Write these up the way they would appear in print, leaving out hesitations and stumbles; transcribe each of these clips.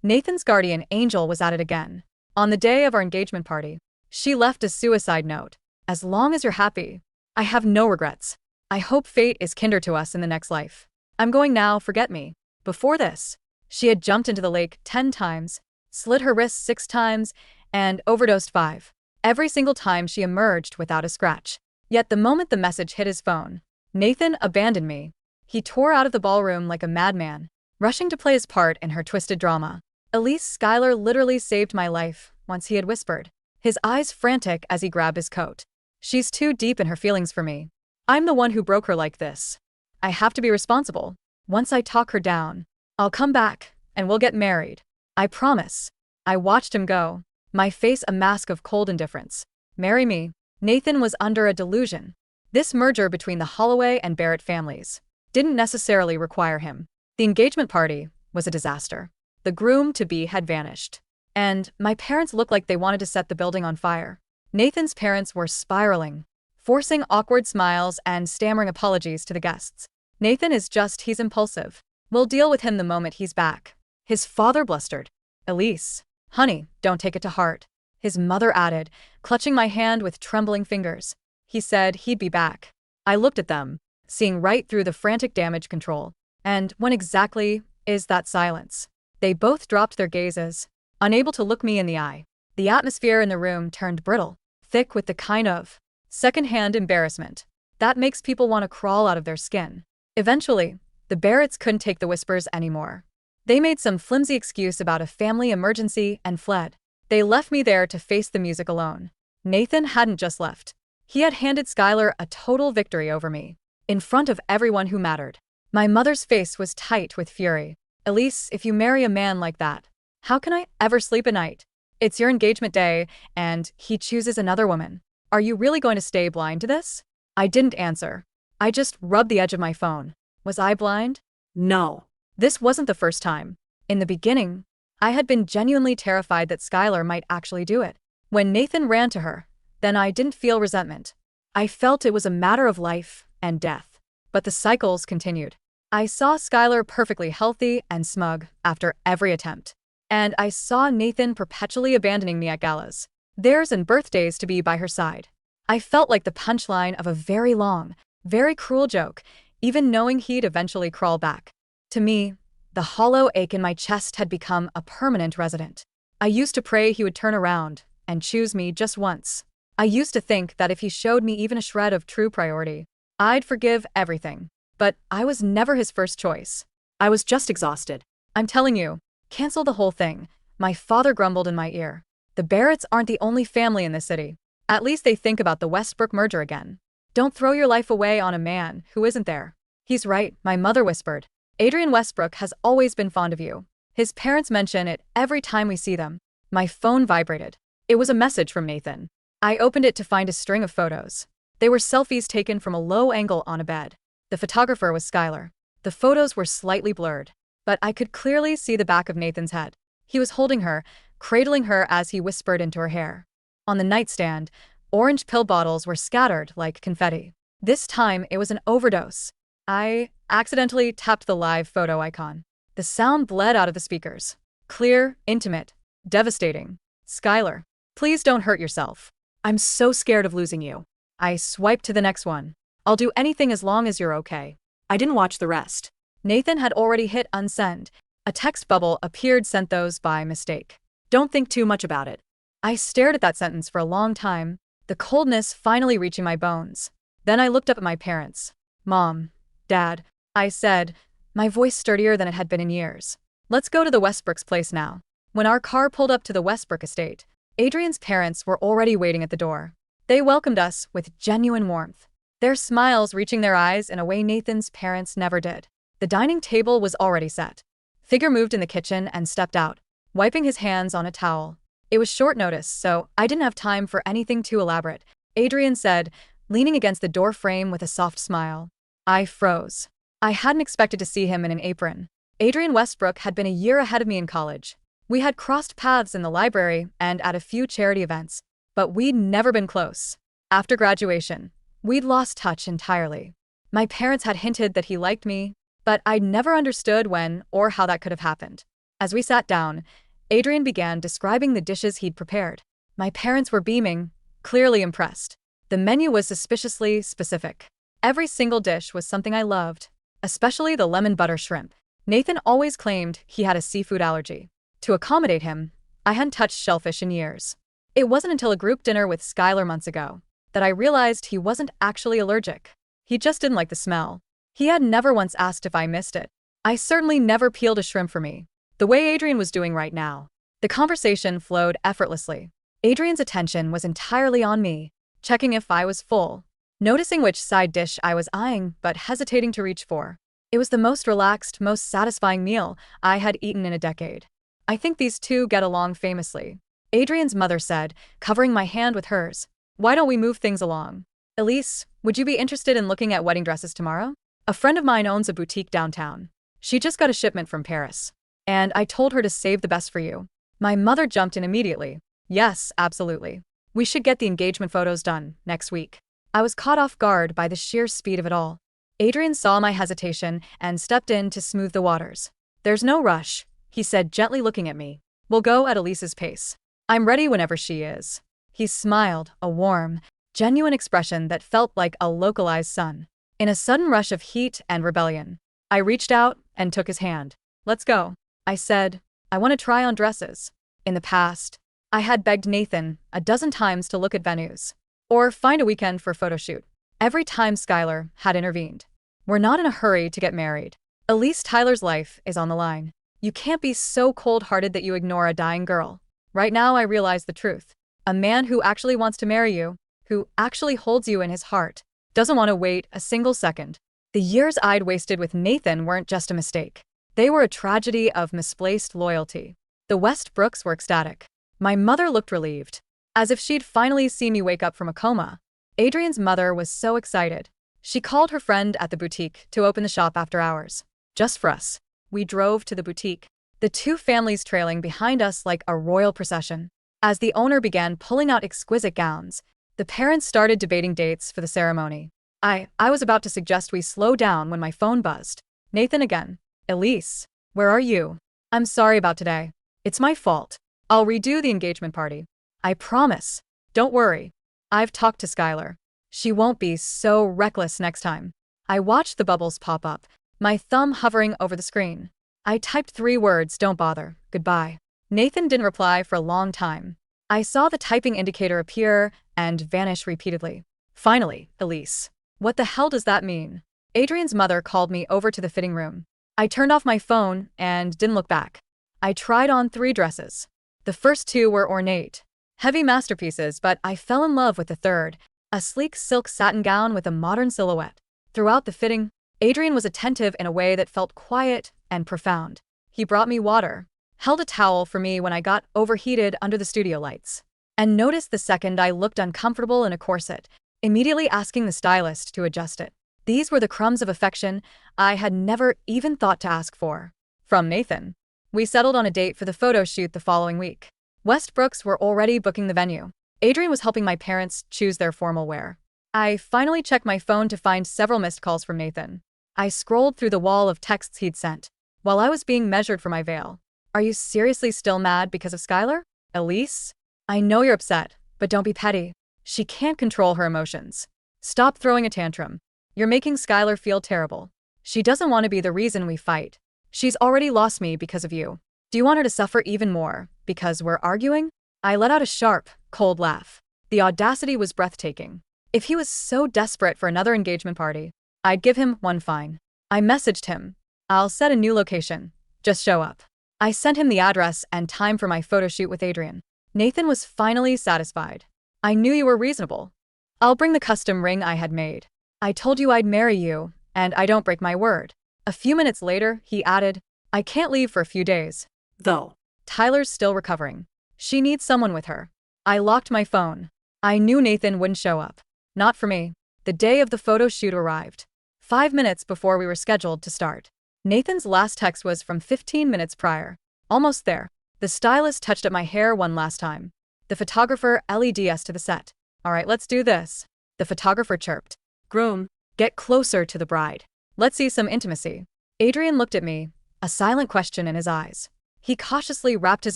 Nathan's guardian angel was at it again. On the day of our engagement party, she left a suicide note. As long as you're happy, I have no regrets. I hope fate is kinder to us in the next life. I'm going now, forget me. Before this, she had jumped into the lake 10 times, slit her wrists 6 times, and overdosed 5. Every single time she emerged without a scratch. Yet the moment the message hit his phone, Nathan abandoned me. He tore out of the ballroom like a madman, rushing to play his part in her twisted drama. Elise Skyler literally saved my life, once he had whispered, his eyes frantic as he grabbed his coat. She's too deep in her feelings for me. I'm the one who broke her like this. I have to be responsible. Once I talk her down, I'll come back, and we'll get married. I promise. I watched him go, my face a mask of cold indifference. Marry me. Nathan was under a delusion. This merger between the Holloway and Barrett families didn't necessarily require him. The engagement party was a disaster. The groom-to-be had vanished. And my parents looked like they wanted to set the building on fire. Nathan's parents were spiraling, forcing awkward smiles and stammering apologies to the guests. He's impulsive. We'll deal with him the moment he's back. His father blustered. Elise, honey, don't take it to heart. His mother added, clutching my hand with trembling fingers. He said he'd be back. I looked at them, seeing right through the frantic damage control. And when exactly is that silence? They both dropped their gazes, unable to look me in the eye. The atmosphere in the room turned brittle, thick with the kind of second-hand embarrassment that makes people want to crawl out of their skin. Eventually, the Barretts couldn't take the whispers anymore. They made some flimsy excuse about a family emergency and fled. They left me there to face the music alone. Nathan hadn't just left. He had handed Skyler a total victory over me, in front of everyone who mattered. My mother's face was tight with fury. Elise, if you marry a man like that, how can I ever sleep at night? It's your engagement day, and he chooses another woman. Are you really going to stay blind to this? I didn't answer. I just rubbed the edge of my phone. Was I blind? No. This wasn't the first time. In the beginning, I had been genuinely terrified that Skyler might actually do it. When Nathan ran to her, then I didn't feel resentment. I felt it was a matter of life and death. But the cycles continued. I saw Skyler perfectly healthy and smug after every attempt. And I saw Nathan perpetually abandoning me at galas, theirs and birthdays to be by her side. I felt like the punchline of a very long, very cruel joke, even knowing he'd eventually crawl back. To me, the hollow ache in my chest had become a permanent resident. I used to pray he would turn around and choose me just once. I used to think that if he showed me even a shred of true priority, I'd forgive everything. But I was never his first choice. I was just exhausted. I'm telling you, cancel the whole thing. My father grumbled in my ear. The Barretts aren't the only family in this city. At least they think about the Westbrook merger again. Don't throw your life away on a man who isn't there. He's right, my mother whispered. Adrian Westbrook has always been fond of you. His parents mention it every time we see them. My phone vibrated. It was a message from Nathan. I opened it to find a string of photos. They were selfies taken from a low angle on a bed. The photographer was Skyler. The photos were slightly blurred, but I could clearly see the back of Nathan's head. He was holding her, cradling her as he whispered into her hair. On the nightstand, orange pill bottles were scattered like confetti. This time, it was an overdose. I accidentally tapped the live photo icon. The sound bled out of the speakers. Clear, intimate, devastating. Skyler, please don't hurt yourself. I'm so scared of losing you. I swiped to the next one. I'll do anything as long as you're okay. I didn't watch the rest. Nathan had already hit unsend. A text bubble appeared sent those by mistake. Don't think too much about it. I stared at that sentence for a long time, the coldness finally reaching my bones. Then I looked up at my parents. Mom, Dad, I said, my voice sturdier than it had been in years. Let's go to the Westbrooks' place now. When our car pulled up to the Westbrook estate, Adrian's parents were already waiting at the door. They welcomed us with genuine warmth, their smiles reaching their eyes in a way Nathan's parents never did. The dining table was already set. Figure moved in the kitchen and stepped out, wiping his hands on a towel. It was short notice, so I didn't have time for anything too elaborate, Adrian said, leaning against the door frame with a soft smile. I froze. I hadn't expected to see him in an apron. Adrian Westbrook had been a year ahead of me in college. We had crossed paths in the library and at a few charity events, but we'd never been close. After graduation, we'd lost touch entirely. My parents had hinted that he liked me, but I'd never understood when or how that could have happened. As we sat down, Adrian began describing the dishes he'd prepared. My parents were beaming, clearly impressed. The menu was suspiciously specific. Every single dish was something I loved, especially the lemon butter shrimp. Nathan always claimed he had a seafood allergy. To accommodate him, I hadn't touched shellfish in years. It wasn't until a group dinner with Skyler months ago that I realized he wasn't actually allergic. He just didn't like the smell. He had never once asked if I missed it. I certainly never peeled a shrimp for me, the way Adrian was doing right now. The conversation flowed effortlessly. Adrian's attention was entirely on me, checking if I was full, noticing which side dish I was eyeing but hesitating to reach for. It was the most relaxed, most satisfying meal I had eaten in a decade. I think these two get along famously, Adrian's mother said, covering my hand with hers. Why don't we move things along? Elise, would you be interested in looking at wedding dresses tomorrow? A friend of mine owns a boutique downtown. She just got a shipment from Paris. And I told her to save the best for you. My mother jumped in immediately. Yes, absolutely. We should get the engagement photos done next week. I was caught off guard by the sheer speed of it all. Adrian saw my hesitation and stepped in to smooth the waters. There's no rush, he said, gently looking at me. We'll go at Elise's pace. I'm ready whenever she is. He smiled, a warm, genuine expression that felt like a localized sun. In a sudden rush of heat and rebellion, I reached out and took his hand. Let's go, I said. I want to try on dresses. In the past, I had begged Nathan a dozen times to look at venues or find a weekend for a photo shoot. Every time Skyler had intervened. We're not in a hurry to get married. Elise Tyler's life is on the line. You can't be so cold-hearted that you ignore a dying girl. Right now I realize the truth. A man who actually wants to marry you, who actually holds you in his heart, doesn't want to wait a single second. The years I'd wasted with Nathan weren't just a mistake. They were a tragedy of misplaced loyalty. The Westbrooks were ecstatic. My mother looked relieved, as if she'd finally seen me wake up from a coma. Adrian's mother was so excited. She called her friend at the boutique to open the shop after hours. Just for us. We drove to the boutique, the two families trailing behind us like a royal procession. As the owner began pulling out exquisite gowns, the parents started debating dates for the ceremony. I was about to suggest we slow down when my phone buzzed. Nathan again. Elise, where are you? I'm sorry about today. It's my fault. I'll redo the engagement party. I promise. Don't worry. I've talked to Skyler. She won't be so reckless next time. I watched the bubbles pop up, my thumb hovering over the screen. I typed 3 words, don't bother, goodbye. Nathan didn't reply for a long time. I saw the typing indicator appear and vanish repeatedly. Finally, Elise. What the hell does that mean? Adrian's mother called me over to the fitting room. I turned off my phone and didn't look back. I tried on 3 dresses. The first 2 were ornate, heavy masterpieces, but I fell in love with the third, a sleek silk satin gown with a modern silhouette. Throughout the fitting, Adrian was attentive in a way that felt quiet and profound. He brought me water, held a towel for me when I got overheated under the studio lights, and noticed the second I looked uncomfortable in a corset, immediately asking the stylist to adjust it. These were the crumbs of affection I had never even thought to ask for. From Nathan. We settled on a date for the photo shoot the following week. Westbrooks were already booking the venue. Adrian was helping my parents choose their formal wear. I finally checked my phone to find several missed calls from Nathan. I scrolled through the wall of texts he'd sent while I was being measured for my veil. Are you seriously still mad because of Skyler? Elise? I know you're upset, but don't be petty. She can't control her emotions. Stop throwing a tantrum. You're making Skyler feel terrible. She doesn't want to be the reason we fight. She's already lost me because of you. Do you want her to suffer even more because we're arguing? I let out a sharp, cold laugh. The audacity was breathtaking. If he was so desperate for another engagement party, I'd give him one fine. I messaged him. I'll set a new location. Just show up. I sent him the address and time for my photo shoot with Adrian. Nathan was finally satisfied. I knew you were reasonable. I'll bring the custom ring I had made. I told you I'd marry you, and I don't break my word. A few minutes later, he added, I can't leave for a few days, though. Tyler's still recovering. She needs someone with her. I locked my phone. I knew Nathan wouldn't show up. Not for me. The day of the photo shoot arrived. 5 minutes before we were scheduled to start. Nathan's last text was from 15 minutes prior. Almost there. The stylist touched up my hair one last time. The photographer LEDs to the set. All right, let's do this. The photographer chirped. Groom, get closer to the bride. Let's see some intimacy. Adrian looked at me, a silent question in his eyes. He cautiously wrapped his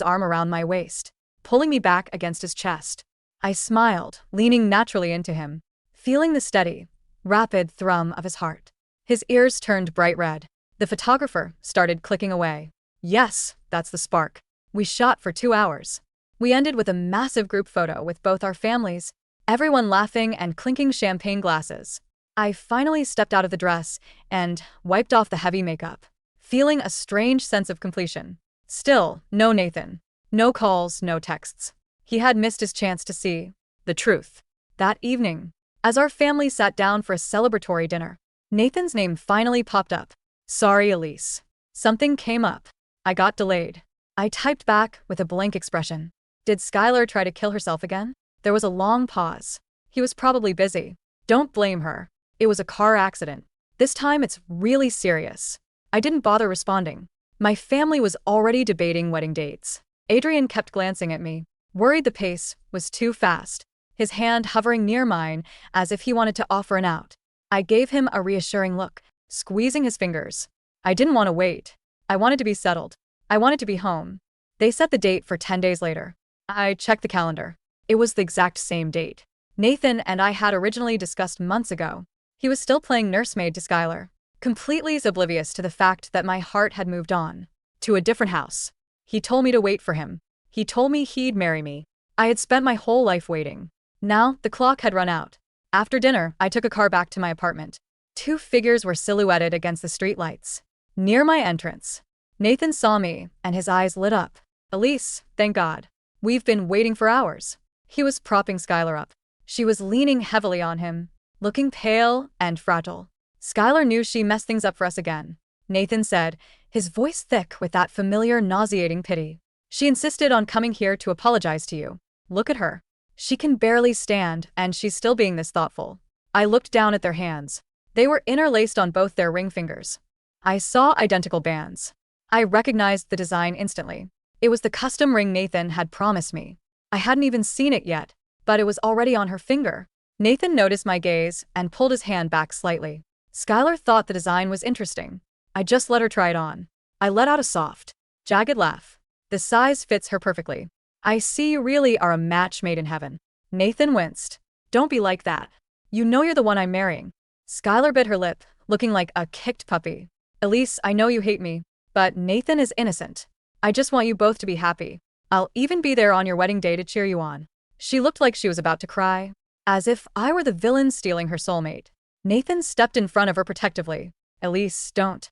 arm around my waist, pulling me back against his chest. I smiled, leaning naturally into him, feeling the steady, rapid thrum of his heart. His ears turned bright red. The photographer started clicking away. Yes, that's the spark. We shot for 2 hours. We ended with a massive group photo with both our families, everyone laughing and clinking champagne glasses. I finally stepped out of the dress and wiped off the heavy makeup, feeling a strange sense of completion. Still, no Nathan. No calls, no texts. He had missed his chance to see the truth. That evening, as our family sat down for a celebratory dinner, Nathan's name finally popped up. Sorry, Elise. Something came up. I got delayed. I typed back with a blank expression. Did Skyler try to kill herself again? There was a long pause. He was probably busy. Don't blame her. It was a car accident. This time it's really serious. I didn't bother responding. My family was already debating wedding dates. Adrian kept glancing at me, worried the pace was too fast, his hand hovering near mine as if he wanted to offer an out. I gave him a reassuring look, squeezing his fingers. I didn't want to wait. I wanted to be settled. I wanted to be home. They set the date for 10 days later. I checked the calendar. It was the exact same date Nathan and I had originally discussed months ago. He was still playing nursemaid to Skyler, completely oblivious to the fact that my heart had moved on to a different house. He told me to wait for him. He told me he'd marry me. I had spent my whole life waiting. Now, the clock had run out. After dinner, I took a car back to my apartment. 2 figures were silhouetted against the streetlights. Near my entrance, Nathan saw me, and his eyes lit up. Elise, thank God. We've been waiting for hours. He was propping Skyler up. She was leaning heavily on him, looking pale and fragile. Skyler knew she messed things up for us again, Nathan said, his voice thick with that familiar nauseating pity. She insisted on coming here to apologize to you. Look at her. She can barely stand, and she's still being this thoughtful. I looked down at their hands. They were interlaced on both their ring fingers. I saw identical bands. I recognized the design instantly. It was the custom ring Nathan had promised me. I hadn't even seen it yet, but it was already on her finger. Nathan noticed my gaze and pulled his hand back slightly. Skyler thought the design was interesting. I just let her try it on. I let out a soft, jagged laugh. The size fits her perfectly. I see you really are a match made in heaven. Nathan winced. Don't be like that. You know you're the one I'm marrying. Skyler bit her lip, looking like a kicked puppy. Elise, I know you hate me, but Nathan is innocent. I just want you both to be happy. I'll even be there on your wedding day to cheer you on. She looked like she was about to cry, as if I were the villain stealing her soulmate. Nathan stepped in front of her protectively. Elise, don't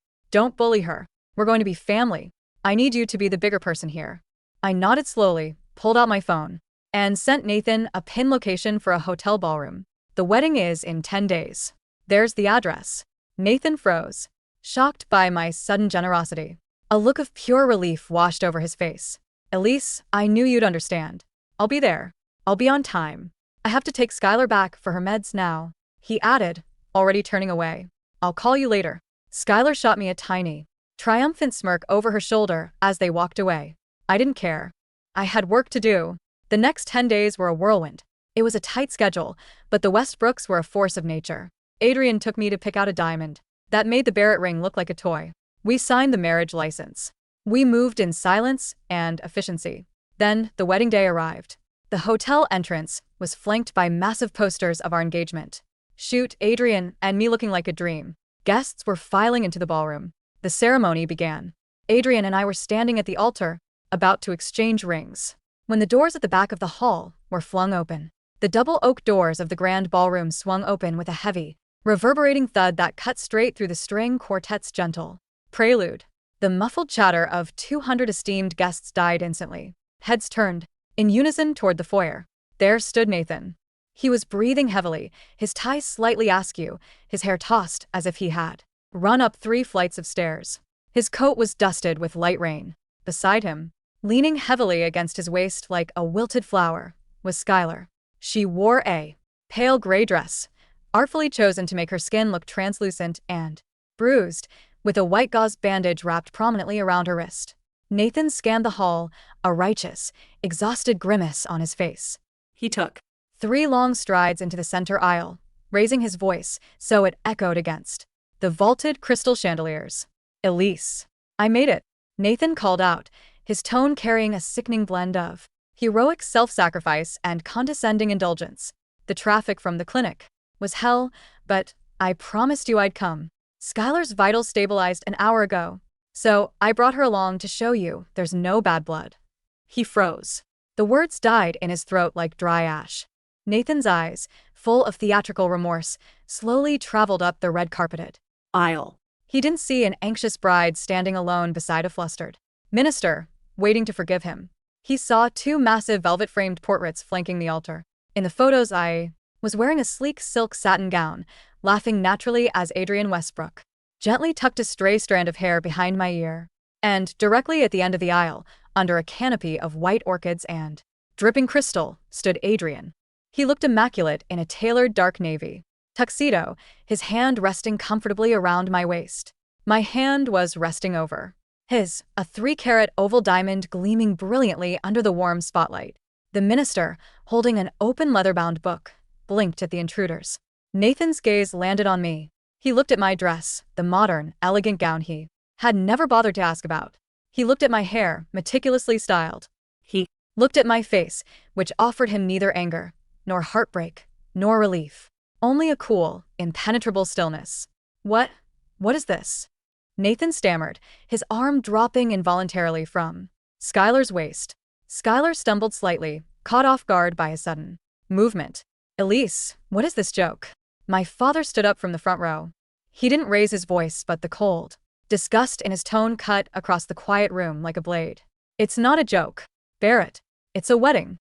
bully her. We're going to be family. I need you to be the bigger person here. I nodded slowly, pulled out my phone, and sent Nathan a pin location for a hotel ballroom. The wedding is in 10 days. There's the address. Nathan froze, shocked by my sudden generosity. A look of pure relief washed over his face. Elise, I knew you'd understand. I'll be there. I'll be on time. I have to take Skyler back for her meds now, he added, already turning away. I'll call you later. Skyler shot me a tiny, triumphant smirk over her shoulder as they walked away. I didn't care. I had work to do. The next 10 days were a whirlwind. It was a tight schedule, but the Westbrooks were a force of nature. Adrian took me to pick out a diamond that made the Barrett ring look like a toy. We signed the marriage license. We moved in silence and efficiency. Then the wedding day arrived. The hotel entrance was flanked by massive posters of our engagement. Shoot, Adrian and me looking like a dream. Guests were filing into the ballroom. The ceremony began. Adrian and I were standing at the altar, about to exchange rings, when the doors at the back of the hall were flung open. The double oak doors of the grand ballroom swung open with a heavy, reverberating thud that cut straight through the string quartet's gentle prelude. The muffled chatter of 200 esteemed guests died instantly. Heads turned, in unison toward the foyer. There stood Nathan. He was breathing heavily, his tie slightly askew, his hair tossed as if he had run up 3 flights of stairs. His coat was dusted with light rain. Beside him, leaning heavily against his waist like a wilted flower, was Skyler. She wore a pale gray dress, artfully chosen to make her skin look translucent and bruised, with a white gauze bandage wrapped prominently around her wrist. Nathan scanned the hall, a righteous, exhausted grimace on his face. He took 3 long strides into the center aisle, raising his voice so it echoed against the vaulted crystal chandeliers. Elise, I made it, Nathan called out, his tone carrying a sickening blend of heroic self-sacrifice and condescending indulgence. The traffic from the clinic was hell, but I promised you I'd come. Skylar's vitals stabilized an hour ago, so I brought her along to show you there's no bad blood. He froze. The words died in his throat like dry ash. Nathan's eyes, full of theatrical remorse, slowly traveled up the red-carpeted aisle. He didn't see an anxious bride standing alone beside a flustered minister, waiting to forgive him. He saw two massive velvet-framed portraits flanking the altar. In the photos, I was wearing a sleek silk satin gown, laughing naturally as Adrian Westbrook gently tucked a stray strand of hair behind my ear. And directly at the end of the aisle, under a canopy of white orchids and dripping crystal, stood Adrian. He looked immaculate in a tailored dark navy tuxedo, his hand resting comfortably around my waist. My hand was resting over his, a 3-carat oval diamond gleaming brilliantly under the warm spotlight. The minister, holding an open leather-bound book, blinked at the intruders. Nathan's gaze landed on me. He looked at my dress, the modern, elegant gown he had never bothered to ask about. He looked at my hair, meticulously styled. He looked at my face, which offered him neither anger, nor heartbreak, nor relief. Only a cool, impenetrable stillness. What is this? Nathan stammered, his arm dropping involuntarily from Skylar's waist. Skylar stumbled slightly, caught off guard by his sudden movement. Elise, what is this joke? My father stood up from the front row. He didn't raise his voice, but the cold disgust in his tone cut across the quiet room like a blade. It's not a joke, Barrett. It's a wedding.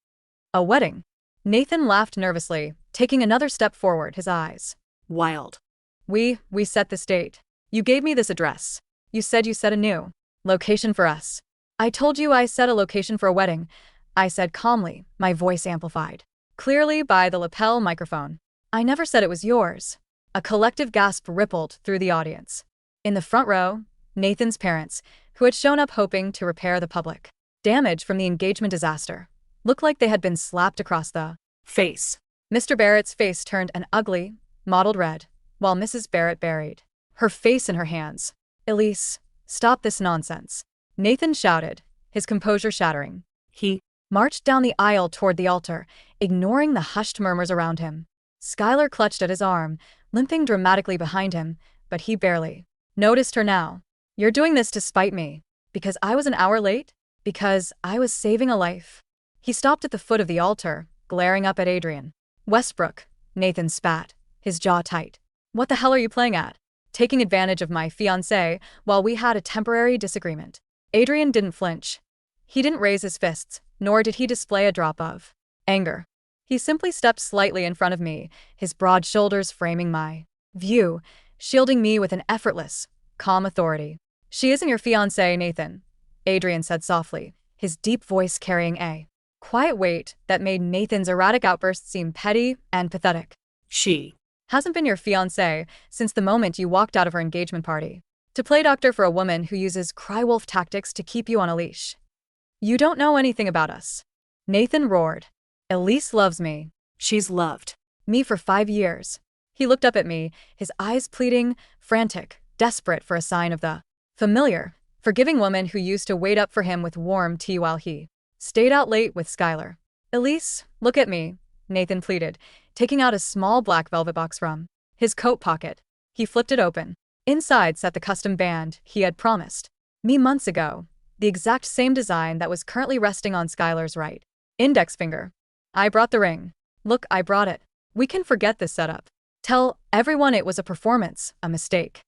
A wedding. Nathan laughed nervously, taking another step forward, his eyes wild. We set this date. You gave me this address. You said a new location for us. I told you I set a location for a wedding, I said calmly, my voice amplified clearly by the lapel microphone. I never said it was yours. A collective gasp rippled through the audience. In the front row, Nathan's parents, who had shown up hoping to repair the public damage from the engagement disaster, looked like they had been slapped across the face. Mr. Barrett's face turned an ugly, mottled red, while Mrs. Barrett buried her face in her hands. Elise, stop this nonsense, Nathan shouted, his composure shattering. He marched down the aisle toward the altar, ignoring the hushed murmurs around him. Skylar clutched at his arm, limping dramatically behind him, but he barely noticed her now. You're doing this to spite me. Because I was an hour late? Because I was saving a life? He stopped at the foot of the altar, glaring up at Adrian Westbrook. Nathan spat, his jaw tight. What the hell are you playing at? Taking advantage of my fiancé while we had a temporary disagreement. Adrian didn't flinch. He didn't raise his fists, nor did he display a drop of anger. He simply stepped slightly in front of me, his broad shoulders framing my view, shielding me with an effortless, calm authority. She isn't your fiancé, Nathan, Adrian said softly, his deep voice carrying a quiet weight that made Nathan's erratic outbursts seem petty and pathetic. She hasn't been your fiancé since the moment you walked out of her engagement party. To play doctor for a woman who uses cry-wolf tactics to keep you on a leash. You don't know anything about us. Nathan roared. Elise loves me. She's loved me for 5 years. He looked up at me, his eyes pleading, frantic, desperate for a sign of the familiar, forgiving woman who used to wait up for him with warm tea while he stayed out late with Skylar. Elise, look at me, Nathan pleaded, taking out a small black velvet box from his coat pocket. He flipped it open. Inside sat the custom band he had promised me months ago, the exact same design that was currently resting on Skylar's right index finger. I brought the ring. Look, I brought it. We can forget this setup. Tell everyone it was a performance, a mistake.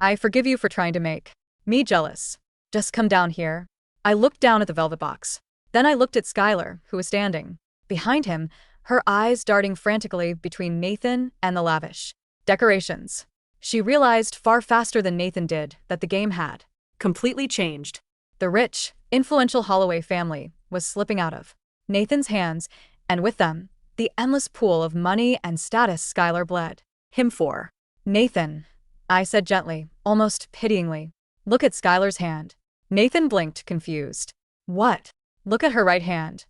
I forgive you for trying to make me jealous. Just come down here. I looked down at the velvet box. Then I looked at Skylar, who was standing behind him, her eyes darting frantically between Nathan and the lavish decorations. She realized far faster than Nathan did that the game had completely changed. The rich, influential Holloway family was slipping out of Nathan's hands, and with them, the endless pool of money and status Skylar bled him for. Nathan, I said gently, almost pityingly, look at Skylar's hand. Nathan blinked, confused. What? Look at her right hand.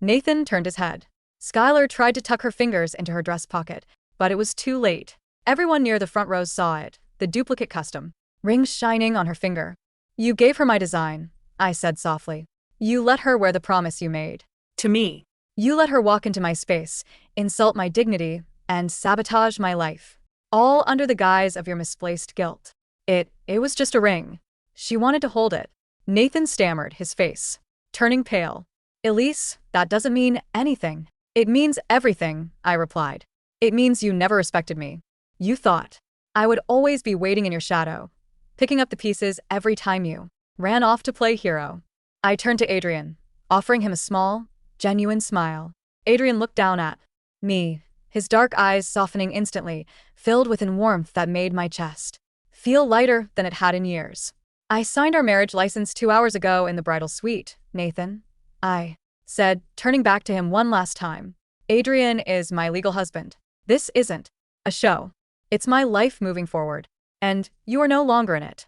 Nathan turned his head. Skylar tried to tuck her fingers into her dress pocket, but it was too late. Everyone near the front rows saw it, the duplicate custom ring shining on her finger. You gave her my design, I said softly. You let her wear the promise you made. To me. You let her walk into my space, insult my dignity, and sabotage my life. All under the guise of your misplaced guilt. It was just a ring. She wanted to hold it. Nathan stammered, his face turning pale. Elise, that doesn't mean anything. It means everything, I replied. It means you never respected me. You thought I would always be waiting in your shadow, picking up the pieces every time you ran off to play hero. I turned to Adrian, offering him a small, genuine smile. Adrian looked down at me, his dark eyes softening instantly, filled with a warmth that made my chest feel lighter than it had in years. I signed our marriage license 2 hours ago in the bridal suite, Nathan. I said, turning back to him one last time. Adrian is my legal husband. This isn't a show. It's my life moving forward. And you are no longer in it.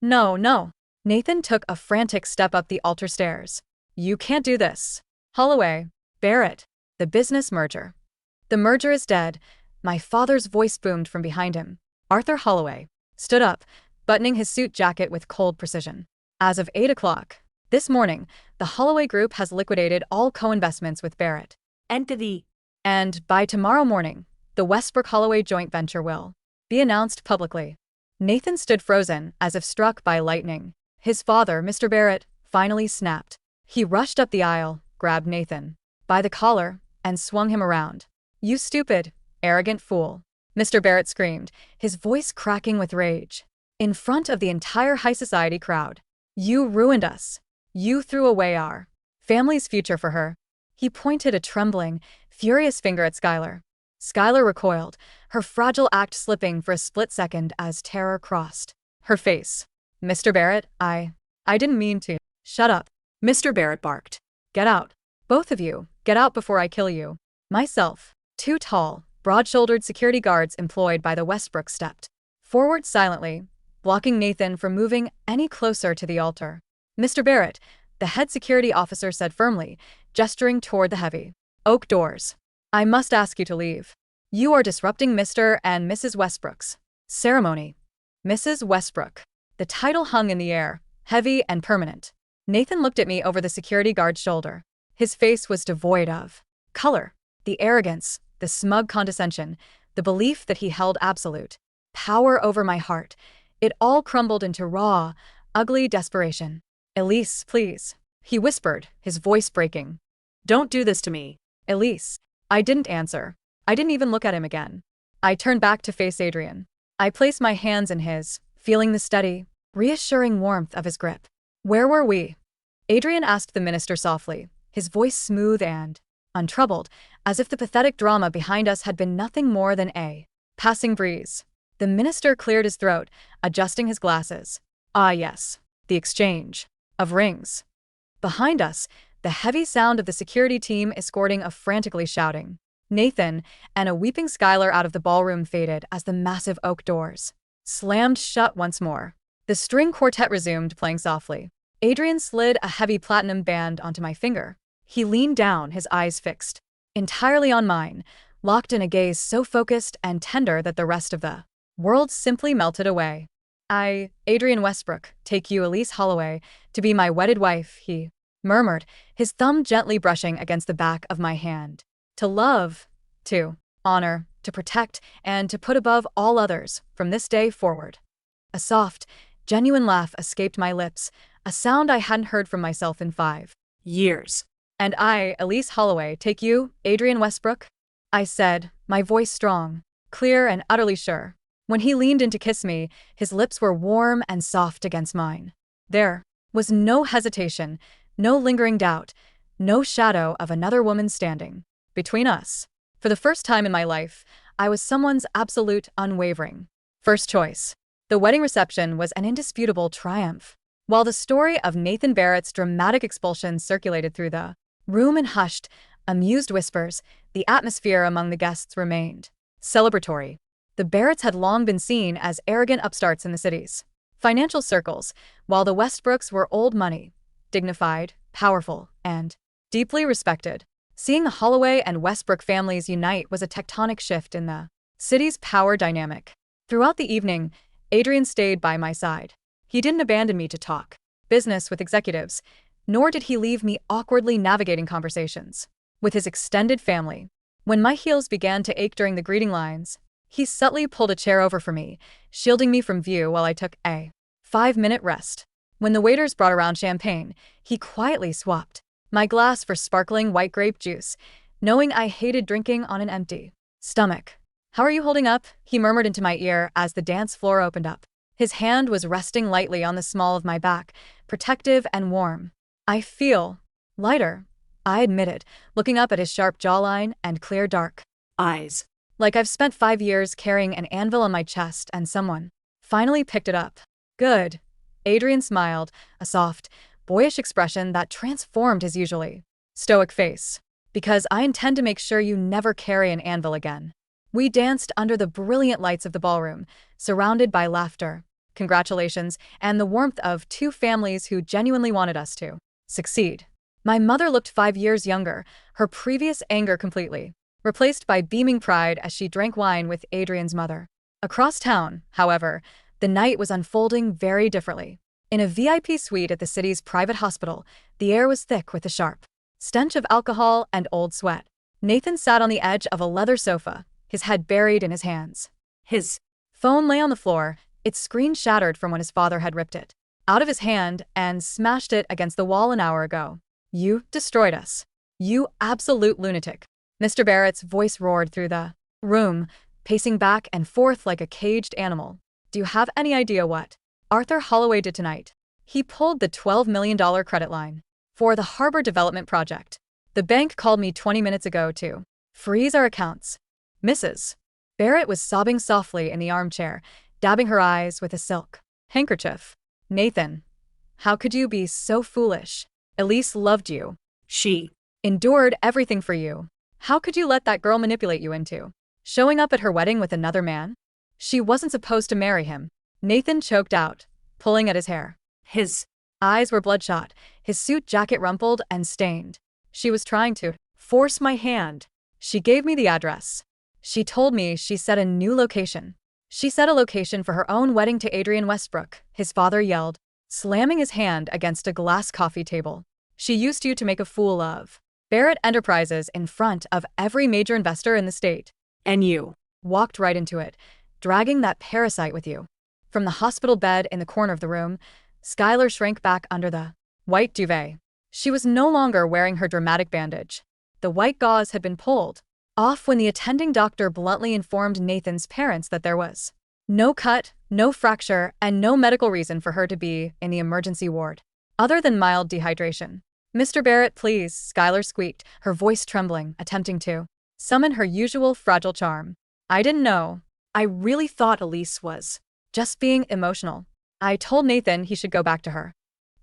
No, no. Nathan took a frantic step up the altar stairs. You can't do this. Holloway, Barrett, the business merger. The merger is dead. My father's voice boomed from behind him. Arthur Holloway stood up, buttoning his suit jacket with cold precision. As of 8 o'clock this morning, the Holloway Group has liquidated all co-investments with Barrett Entity. And by tomorrow morning, the Westbrook-Holloway joint venture will be announced publicly. Nathan stood frozen, as if struck by lightning. His father, Mr. Barrett, finally snapped. He rushed up the aisle, grabbed Nathan by the collar, and swung him around. You stupid, arrogant fool, Mr. Barrett screamed, his voice cracking with rage. In front of the entire high society crowd. You ruined us. You threw away our family's future for her. He pointed a trembling, furious finger at Skyler. Skyler recoiled, her fragile act slipping for a split second as terror crossed her face. Mr. Barrett, I didn't mean to. Shut up. Mr. Barrett barked. Get out. Both of you, get out before I kill you. Myself. 2 tall, broad-shouldered security guards employed by the Westbrook stepped forward silently, blocking Nathan from moving any closer to the altar. Mr. Barrett, the head security officer said firmly, gesturing toward the heavy oak doors. I must ask you to leave. You are disrupting Mr. and Mrs. Westbrook's ceremony. Mrs. Westbrook. The title hung in the air, heavy and permanent. Nathan looked at me over the security guard's shoulder. His face was devoid of color. The arrogance, the smug condescension, the belief that he held absolute power over my heart. It all crumbled into raw, ugly desperation. Elise, please, he whispered, his voice breaking. Don't do this to me. Elise. I didn't answer. I didn't even look at him again. I turned back to face Adrian. I placed my hands in his, feeling the steady, reassuring warmth of his grip. Where were we? Adrian asked the minister softly, his voice smooth and untroubled, as if the pathetic drama behind us had been nothing more than a passing breeze. The minister cleared his throat, adjusting his glasses. Ah yes, the exchange of rings. Behind us, the heavy sound of the security team escorting a frantically shouting Nathan and a weeping Skyler out of the ballroom faded as the massive oak doors slammed shut once more. The string quartet resumed playing softly. Adrian slid a heavy platinum band onto my finger. He leaned down, his eyes fixed entirely on mine, locked in a gaze so focused and tender that the rest of the world simply melted away. I, Adrian Westbrook, take you, Elise Holloway, to be my wedded wife, he murmured, his thumb gently brushing against the back of my hand. To love, to honor, to protect, and to put above all others from this day forward. A soft, genuine laugh escaped my lips, a sound I hadn't heard from myself in 5 years. And I, Elise Holloway, take you, Adrian Westbrook? I said, my voice strong, clear and utterly sure. When he leaned in to kiss me, his lips were warm and soft against mine. There was no hesitation, no lingering doubt, no shadow of another woman standing between us. For the first time in my life, I was someone's absolute, unwavering first choice. The wedding reception was an indisputable triumph. While the story of Nathan Barrett's dramatic expulsion circulated through the room in hushed, amused whispers, the atmosphere among the guests remained celebratory. The Barretts had long been seen as arrogant upstarts in the city's financial circles, while the Westbrooks were old money, dignified, powerful, and deeply respected. Seeing the Holloway and Westbrook families unite was a tectonic shift in the city's power dynamic. Throughout the evening, Adrian stayed by my side. He didn't abandon me to talk business with executives, nor did he leave me awkwardly navigating conversations with his extended family. When my heels began to ache during the greeting lines, he subtly pulled a chair over for me, shielding me from view while I took a 5-minute rest. When the waiters brought around champagne, he quietly swapped my glass for sparkling white grape juice, knowing I hated drinking on an empty stomach. "How are you holding up?" he murmured into my ear as the dance floor opened up. His hand was resting lightly on the small of my back, protective and warm. "I feel lighter," I admitted, looking up at his sharp jawline and clear dark eyes. "Like I've spent 5 years carrying an anvil on my chest and someone finally picked it up." "Good." Adrian smiled, a soft, boyish expression that transformed his usually stoic face. "Because I intend to make sure you never carry an anvil again." We danced under the brilliant lights of the ballroom, surrounded by laughter, congratulations, and the warmth of two families who genuinely wanted us to succeed. My mother looked 5 years younger, her previous anger completely replaced by beaming pride as she drank wine with Adrian's mother. Across town, however, the night was unfolding very differently. In a VIP suite at the city's private hospital, the air was thick with the sharp stench of alcohol and old sweat. Nathan sat on the edge of a leather sofa, his head buried in his hands. His phone lay on the floor, its screen shattered from when his father had ripped it out of his hand and smashed it against the wall an hour ago. "You destroyed us. You absolute lunatic." Mr. Barrett's voice roared through the room, pacing back and forth like a caged animal. "Do you have any idea what Arthur Holloway did tonight? He pulled the $12 million credit line for the harbor development project. The bank called me 20 minutes ago to freeze our accounts." Mrs. Barrett was sobbing softly in the armchair, dabbing her eyes with a silk handkerchief. "Nathan, how could you be so foolish? Elise loved you. She endured everything for you. How could you let that girl manipulate you into showing up at her wedding with another man? She wasn't supposed to marry him." Nathan choked out, pulling at his hair. His eyes were bloodshot, his suit jacket rumpled and stained. "She was trying to force my hand. She gave me the address. She told me she set a new location. She set a location for her own wedding to Adrian Westbrook," his father yelled, slamming his hand against a glass coffee table. "She used you to make a fool of Barrett Enterprises in front of every major investor in the state. And you walked right into it, dragging that parasite with you." From the hospital bed in the corner of the room, Skyler shrank back under the white duvet. She was no longer wearing her dramatic bandage. The white gauze had been pulled off when the attending doctor bluntly informed Nathan's parents that there was no cut, no fracture, and no medical reason for her to be in the emergency ward, other than mild dehydration. "Mr. Barrett, please," Skyler squeaked, her voice trembling, attempting to summon her usual fragile charm. "I didn't know. I really thought Elise was just being emotional. I told Nathan he should go back to her."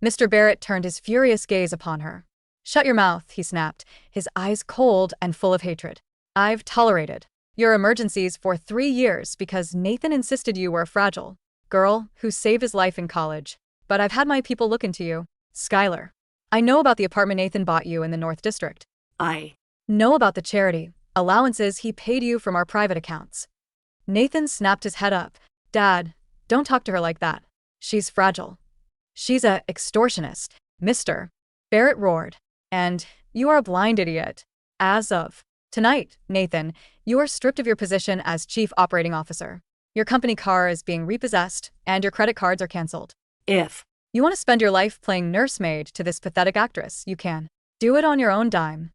Mr. Barrett turned his furious gaze upon her. "Shut your mouth," he snapped, his eyes cold and full of hatred. "I've tolerated your emergencies for 3 years because Nathan insisted you were a fragile girl who saved his life in college. But I've had my people look into you, Skyler. I know about the apartment Nathan bought you in the North District. I know about the charity allowances he paid you from our private accounts." Nathan snapped his head up. "Dad, don't talk to her like that. She's fragile. She's a extortionist." Mr. Barrett roared. "And you are a blind idiot. As of tonight, Nathan, you are stripped of your position as Chief Operating Officer. Your company car is being repossessed, and your credit cards are canceled. If you want to spend your life playing nursemaid to this pathetic actress, you can do it on your own dime."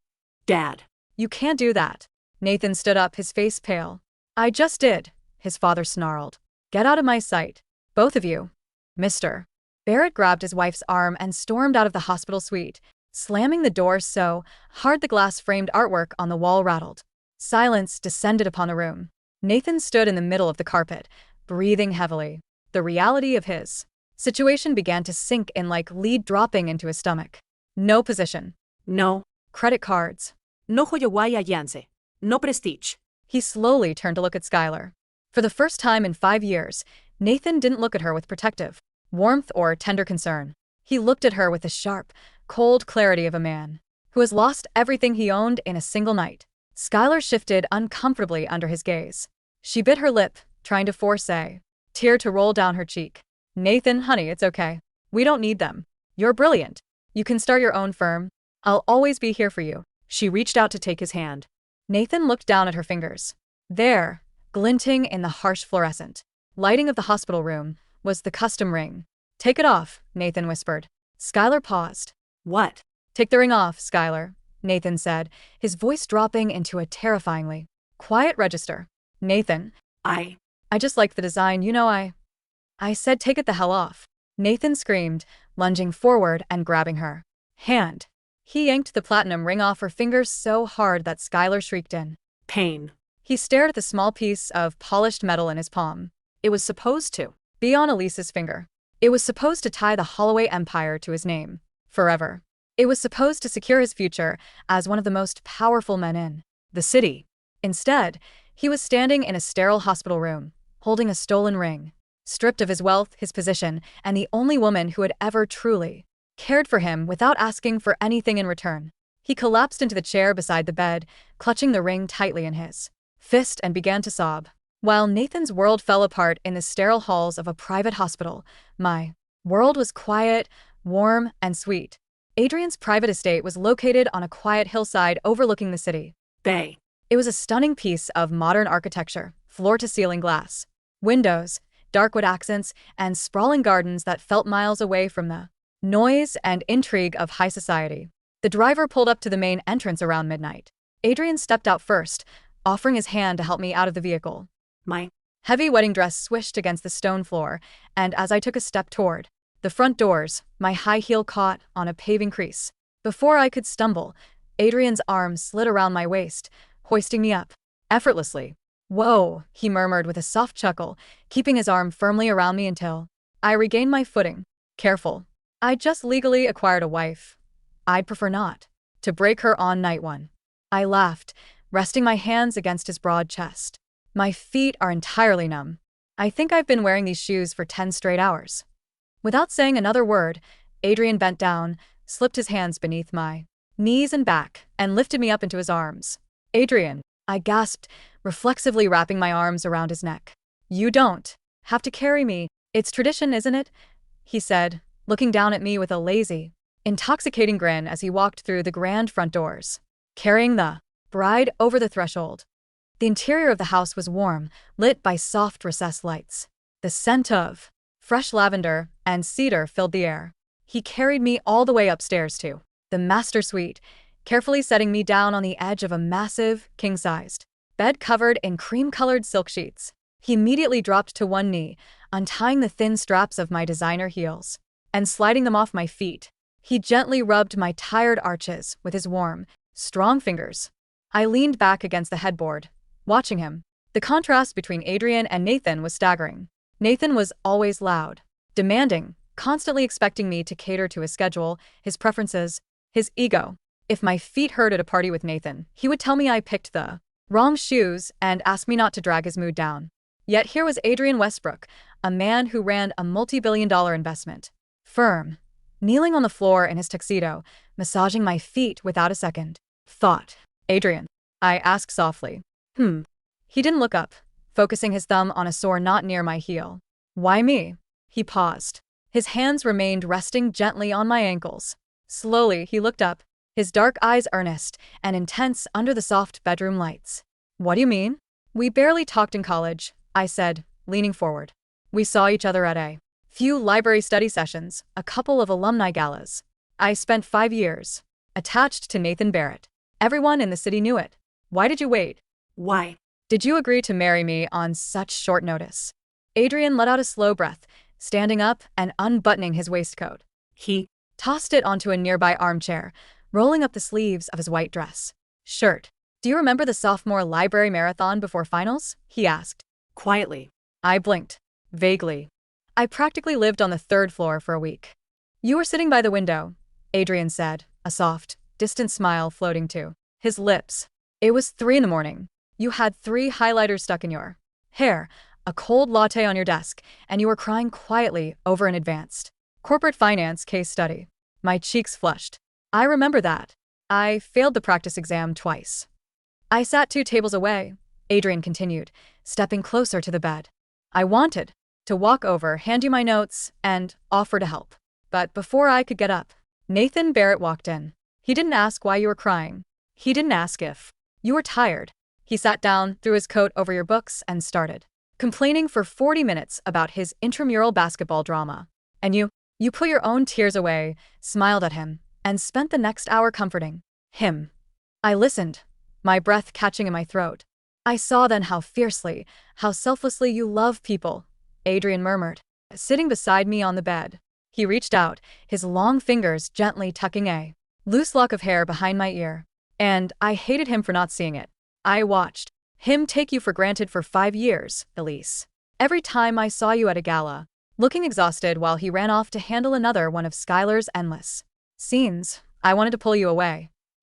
"Dad, you can't do that." Nathan stood up, his face pale. "I just did," his father snarled. "Get out of my sight, both of you." Mr. Barrett grabbed his wife's arm and stormed out of the hospital suite, slamming the door so hard the glass-framed artwork on the wall rattled. Silence descended upon the room. Nathan stood in the middle of the carpet, breathing heavily. The reality of his situation began to sink in like lead dropping into his stomach. No position. No credit cards. No Hoyowaya Yanse. No prestige. He slowly turned to look at Skyler. For the first time in 5 years, Nathan didn't look at her with protective warmth or tender concern. He looked at her with the sharp, cold clarity of a man who has lost everything he owned in a single night. Skyler shifted uncomfortably under his gaze. She bit her lip, trying to force a tear to roll down her cheek. "Nathan, honey, it's okay. We don't need them. You're brilliant. You can start your own firm. I'll always be here for you. She reached out to take his hand. Nathan looked down at her fingers. There, glinting in the harsh fluorescent lighting of the hospital room, was the custom ring. Take it off, Nathan whispered. Skyler paused. What? Take the ring off, Skyler, Nathan said, his voice dropping into a terrifyingly quiet register. Nathan. I just like the design, I said take it the hell off. Nathan screamed, lunging forward and grabbing her hand. He yanked the platinum ring off her finger so hard that Skyler shrieked in pain. He stared at the small piece of polished metal in his palm. It was supposed to be on Elise's finger. It was supposed to tie the Holloway Empire to his name, forever. It was supposed to secure his future as one of the most powerful men in the city. Instead, he was standing in a sterile hospital room, holding a stolen ring, stripped of his wealth, his position, and the only woman who had ever truly cared for him without asking for anything in return. He collapsed into the chair beside the bed, clutching the ring tightly in his fist and began to sob. While Nathan's world fell apart in the sterile halls of a private hospital, my world was quiet, warm, and sweet. Adrian's private estate was located on a quiet hillside overlooking the city. Bay. It was a stunning piece of modern architecture, floor-to-ceiling glass, windows, dark wood accents, and sprawling gardens that felt miles away from the noise and intrigue of high society. The driver pulled up to the main entrance around midnight. Adrian stepped out first, offering his hand to help me out of the vehicle. My heavy wedding dress swished against the stone floor, and as I took a step toward the front doors, my high heel caught on a paving crease. Before I could stumble, Adrian's arm slid around my waist, hoisting me up effortlessly. Whoa, he murmured with a soft chuckle, keeping his arm firmly around me until I regained my footing. Careful. I'd just legally acquired a wife. I'd prefer not to break her on night one. I laughed, resting my hands against his broad chest. My feet are entirely numb. I think I've been wearing these shoes for 10 straight hours. Without saying another word, Adrian bent down, slipped his hands beneath my knees and back, and lifted me up into his arms. Adrian, I gasped, reflexively wrapping my arms around his neck. You don't have to carry me. It's tradition, isn't it? He said, looking down at me with a lazy, intoxicating grin as he walked through the grand front doors, carrying the bride over the threshold. The interior of the house was warm, lit by soft recessed lights. The scent of fresh lavender and cedar filled the air. He carried me all the way upstairs to the master suite, carefully setting me down on the edge of a massive, king-sized bed covered in cream-colored silk sheets. He immediately dropped to one knee, untying the thin straps of my designer heels and sliding them off my feet. He gently rubbed my tired arches with his warm, strong fingers. I leaned back against the headboard, watching him. The contrast between Adrian and Nathan was staggering. Nathan was always loud, demanding, constantly expecting me to cater to his schedule, his preferences, his ego. If my feet hurt at a party with Nathan, he would tell me I picked the wrong shoes and ask me not to drag his mood down. Yet here was Adrian Westbrook, a man who ran a multi-billion-dollar investment firm, kneeling on the floor in his tuxedo, massaging my feet without a second thought. Adrian, I asked softly. He didn't look up, focusing his thumb on a sore knot near my heel. Why me? He paused. His hands remained resting gently on my ankles. Slowly, he looked up, his dark eyes earnest and intense under the soft bedroom lights. What do you mean? We barely talked in college, I said, leaning forward. We saw each other at a few library study sessions, a couple of alumni galas. I spent 5 years attached to Nathan Barrett. Everyone in the city knew it. Why did you wait? Why? Did you agree to marry me on such short notice? Adrian let out a slow breath, standing up and unbuttoning his waistcoat. He tossed it onto a nearby armchair, rolling up the sleeves of his white dress shirt. Do you remember the sophomore library marathon before finals? He asked. Quietly. I blinked. Vaguely. I practically lived on the 3rd floor for a week. You were sitting by the window, Adrian said, a soft, distant smile floating to his lips. It was 3 a.m. You had 3 highlighters stuck in your hair, a cold latte on your desk, and you were crying quietly over an advanced corporate finance case study. My cheeks flushed. I remember that. I failed the practice exam twice. I sat 2 tables away, Adrian continued, stepping closer to the bed. I wanted to walk over, hand you my notes, and offer to help. But before I could get up, Nathan Barrett walked in. He didn't ask why you were crying. He didn't ask if you were tired. He sat down, threw his coat over your books, and started complaining for 40 minutes about his intramural basketball drama. And you put your own tears away, smiled at him, and spent the next hour comforting him. I listened, my breath catching in my throat. I saw then how fiercely, how selflessly you love people, Adrian murmured, sitting beside me on the bed. He reached out, his long fingers gently tucking a loose lock of hair behind my ear. And I hated him for not seeing it. I watched him take you for granted for 5 years, Elise. Every time I saw you at a gala, looking exhausted while he ran off to handle another one of Skyler's endless scenes, I wanted to pull you away.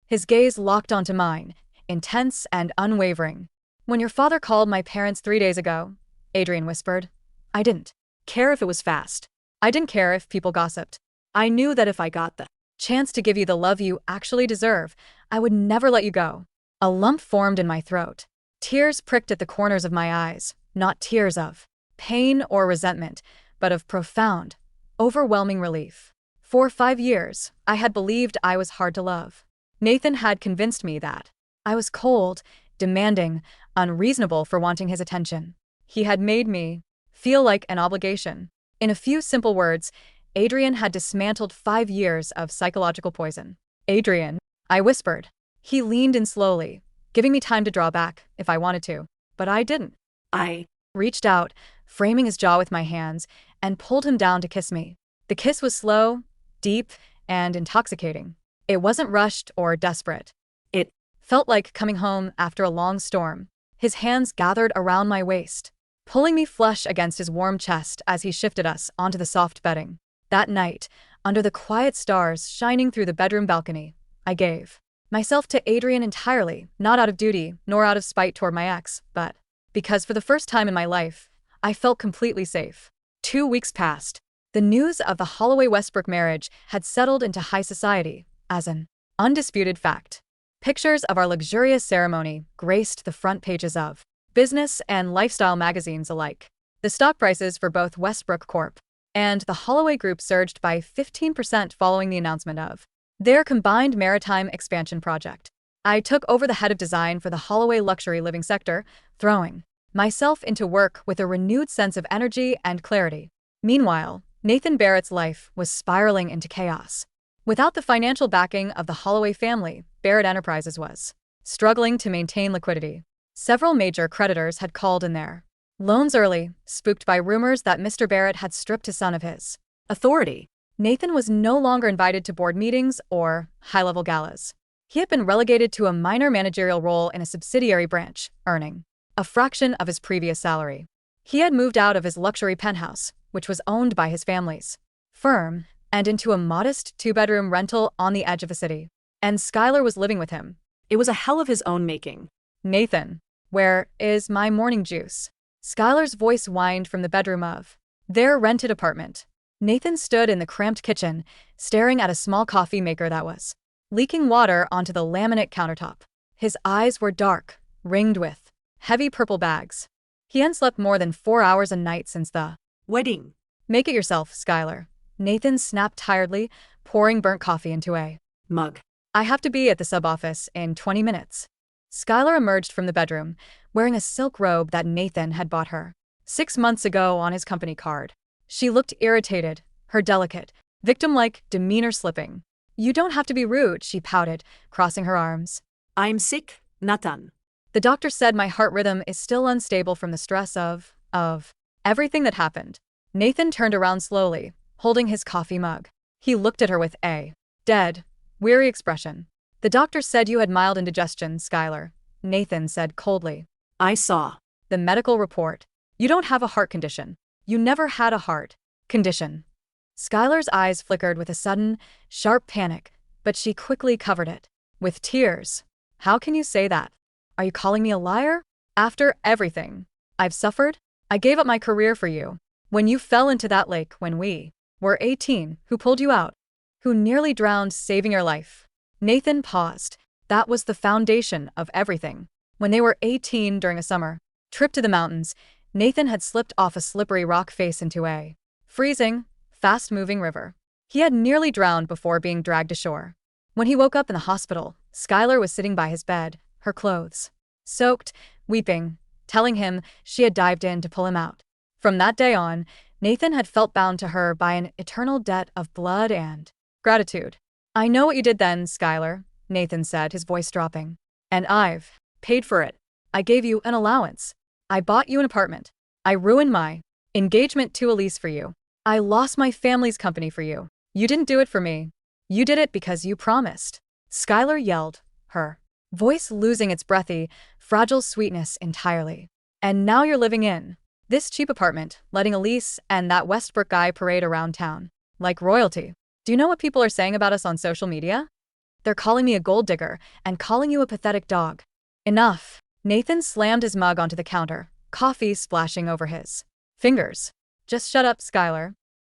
His gaze locked onto mine, intense and unwavering. When your father called my parents 3 days ago, Adrian whispered, I didn't care if it was fast. I didn't care if people gossiped. I knew that if I got the chance to give you the love you actually deserve, I would never let you go. A lump formed in my throat. Tears pricked at the corners of my eyes, not tears of pain or resentment, but of profound, overwhelming relief. For 5 years, I had believed I was hard to love. Nathan had convinced me that I was cold, demanding, unreasonable for wanting his attention. He had made me feel like an obligation. In a few simple words, Adrian had dismantled 5 years of psychological poison. Adrian, I whispered. He leaned in slowly, giving me time to draw back if I wanted to, but I didn't. I reached out, framing his jaw with my hands, and pulled him down to kiss me. The kiss was slow, deep, and intoxicating. It wasn't rushed or desperate. It felt like coming home after a long storm. His hands gathered around my waist, pulling me flush against his warm chest as he shifted us onto the soft bedding. That night, under the quiet stars shining through the bedroom balcony, I gave myself to Adrian entirely, not out of duty, nor out of spite toward my ex, but because for the first time in my life, I felt completely safe. 2 weeks passed. The news of the Holloway Westbrook marriage had settled into high society as an undisputed fact. Pictures of our luxurious ceremony graced the front pages of business and lifestyle magazines alike. The stock prices for both Westbrook Corp. And the Holloway Group surged by 15% following the announcement of their combined maritime expansion project. I took over the head of design for the Holloway luxury living sector, throwing myself into work with a renewed sense of energy and clarity. Meanwhile, Nathan Barrett's life was spiraling into chaos. Without the financial backing of the Holloway family, Barrett Enterprises was struggling to maintain liquidity. Several major creditors had called in their loans early, spooked by rumors that Mr. Barrett had stripped his son of his authority. Nathan was no longer invited to board meetings or high-level galas. He had been relegated to a minor managerial role in a subsidiary branch, earning a fraction of his previous salary. He had moved out of his luxury penthouse, which was owned by his family's firm, and into a modest 2-bedroom rental on the edge of the city. And Skyler was living with him. It was a hell of his own making. Nathan, where is my morning juice? Skyler's voice whined from the bedroom of their rented apartment. Nathan stood in the cramped kitchen, staring at a small coffee maker that was leaking water onto the laminate countertop. His eyes were dark, ringed with heavy purple bags. He hadn't slept more than 4 hours a night since the wedding. Make it yourself, Skyler. Nathan snapped tiredly, pouring burnt coffee into a mug. I have to be at the sub-office in 20 minutes. Skyler emerged from the bedroom, wearing a silk robe that Nathan had bought her 6 months ago on his company card. She looked irritated, her delicate, victim-like demeanor slipping. You don't have to be rude, she pouted, crossing her arms. I'm sick, not done. The doctor said my heart rhythm is still unstable from the stress of everything that happened. Nathan turned around slowly, holding his coffee mug. He looked at her with a dead, weary expression. The doctor said you had mild indigestion, Skyler, Nathan said coldly. I saw the medical report. You don't have a heart condition. You never had a heart condition. Skyler's eyes flickered with a sudden, sharp panic, but she quickly covered it with tears. How can you say that? Are you calling me a liar? After everything I've suffered? I gave up my career for you. When you fell into that lake when we were 18, who pulled you out? Who nearly drowned saving your life? Nathan paused. That was the foundation of everything. When they were 18 during a summer trip to the mountains, Nathan had slipped off a slippery rock face into a freezing, fast-moving river. He had nearly drowned before being dragged ashore. When he woke up in the hospital, Skyler was sitting by his bed, her clothes soaked, weeping, telling him she had dived in to pull him out. From that day on, Nathan had felt bound to her by an eternal debt of blood and gratitude. "I know what you did then, Skyler," Nathan said, his voice dropping. "And I've paid for it. I gave you an allowance. I bought you an apartment. I ruined my engagement to Elise for you. I lost my family's company for you. You didn't do it for me. You did it because you promised." Skyler yelled, her voice losing its breathy, fragile sweetness entirely. "And now you're living in this cheap apartment, letting Elise and that Westbrook guy parade around town like royalty. Do you know what people are saying about us on social media? They're calling me a gold digger and calling you a pathetic dog." "Enough." Nathan slammed his mug onto the counter, coffee splashing over his fingers. "Just shut up, Skyler."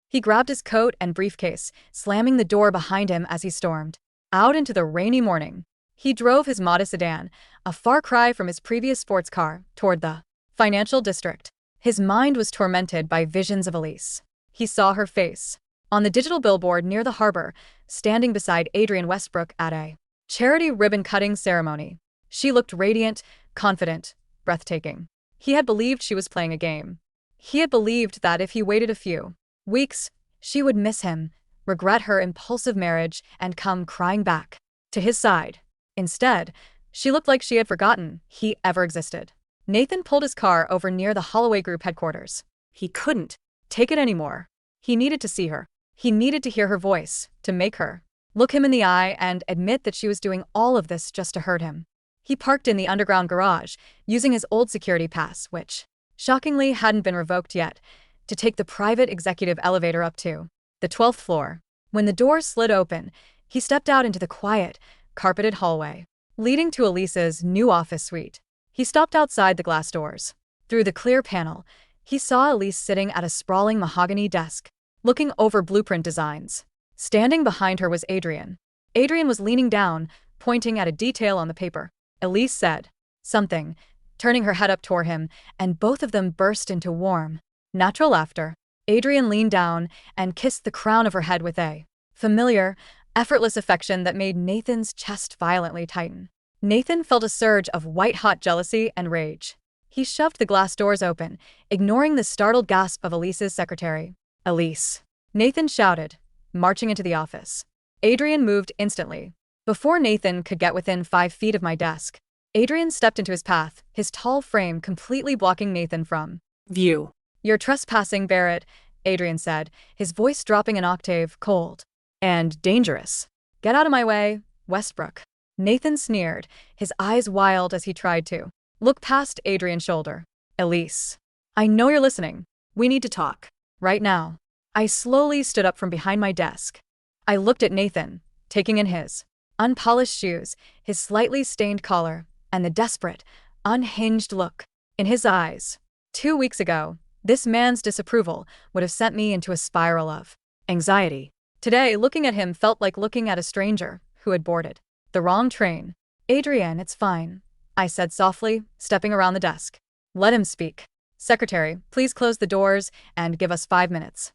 He grabbed his coat and briefcase, slamming the door behind him as he stormed out into the rainy morning. He drove his modest sedan, a far cry from his previous sports car, toward the financial district. His mind was tormented by visions of Elise. He saw her face on the digital billboard near the harbor, standing beside Adrian Westbrook at a charity ribbon-cutting ceremony. She looked radiant, confident, breathtaking. He had believed she was playing a game. He had believed that if he waited a few weeks, she would miss him, regret her impulsive marriage, and come crying back to his side. Instead, she looked like she had forgotten he ever existed. Nathan pulled his car over near the Holloway Group headquarters. He couldn't take it anymore. He needed to see her. He needed to hear her voice, to make her look him in the eye and admit that she was doing all of this just to hurt him. He parked in the underground garage, using his old security pass, which, shockingly, hadn't been revoked yet, to take the private executive elevator up to the 12th floor. When the door slid open, he stepped out into the quiet, carpeted hallway leading to Elise's new office suite. He stopped outside the glass doors. Through the clear panel, he saw Elise sitting at a sprawling mahogany desk, looking over blueprint designs. Standing behind her was Adrian. Adrian was leaning down, pointing at a detail on the paper. Elise said something, turning her head up toward him, and both of them burst into warm, natural laughter. Adrian leaned down and kissed the crown of her head with a familiar, effortless affection that made Nathan's chest violently tighten. Nathan felt a surge of white-hot jealousy and rage. He shoved the glass doors open, ignoring the startled gasp of Elise's secretary. "Elise!" Nathan shouted, marching into the office. Adrian moved instantly. Before Nathan could get within 5 feet of my desk, Adrian stepped into his path, his tall frame completely blocking Nathan from view. "You're trespassing, Barrett," Adrian said, his voice dropping an octave, cold and dangerous. "Get out of my way, Westbrook." Nathan sneered, his eyes wild as he tried to look past Adrian's shoulder. "Elise, I know you're listening. We need to talk. Right now." I slowly stood up from behind my desk. I looked at Nathan, taking in his unpolished shoes, his slightly stained collar, and the desperate, unhinged look in his eyes. 2 weeks ago, this man's disapproval would have sent me into a spiral of anxiety. Today, looking at him felt like looking at a stranger who had boarded the wrong train. "Adrian, it's fine," I said softly, stepping around the desk. "Let him speak. Secretary, please close the doors and give us 5 minutes."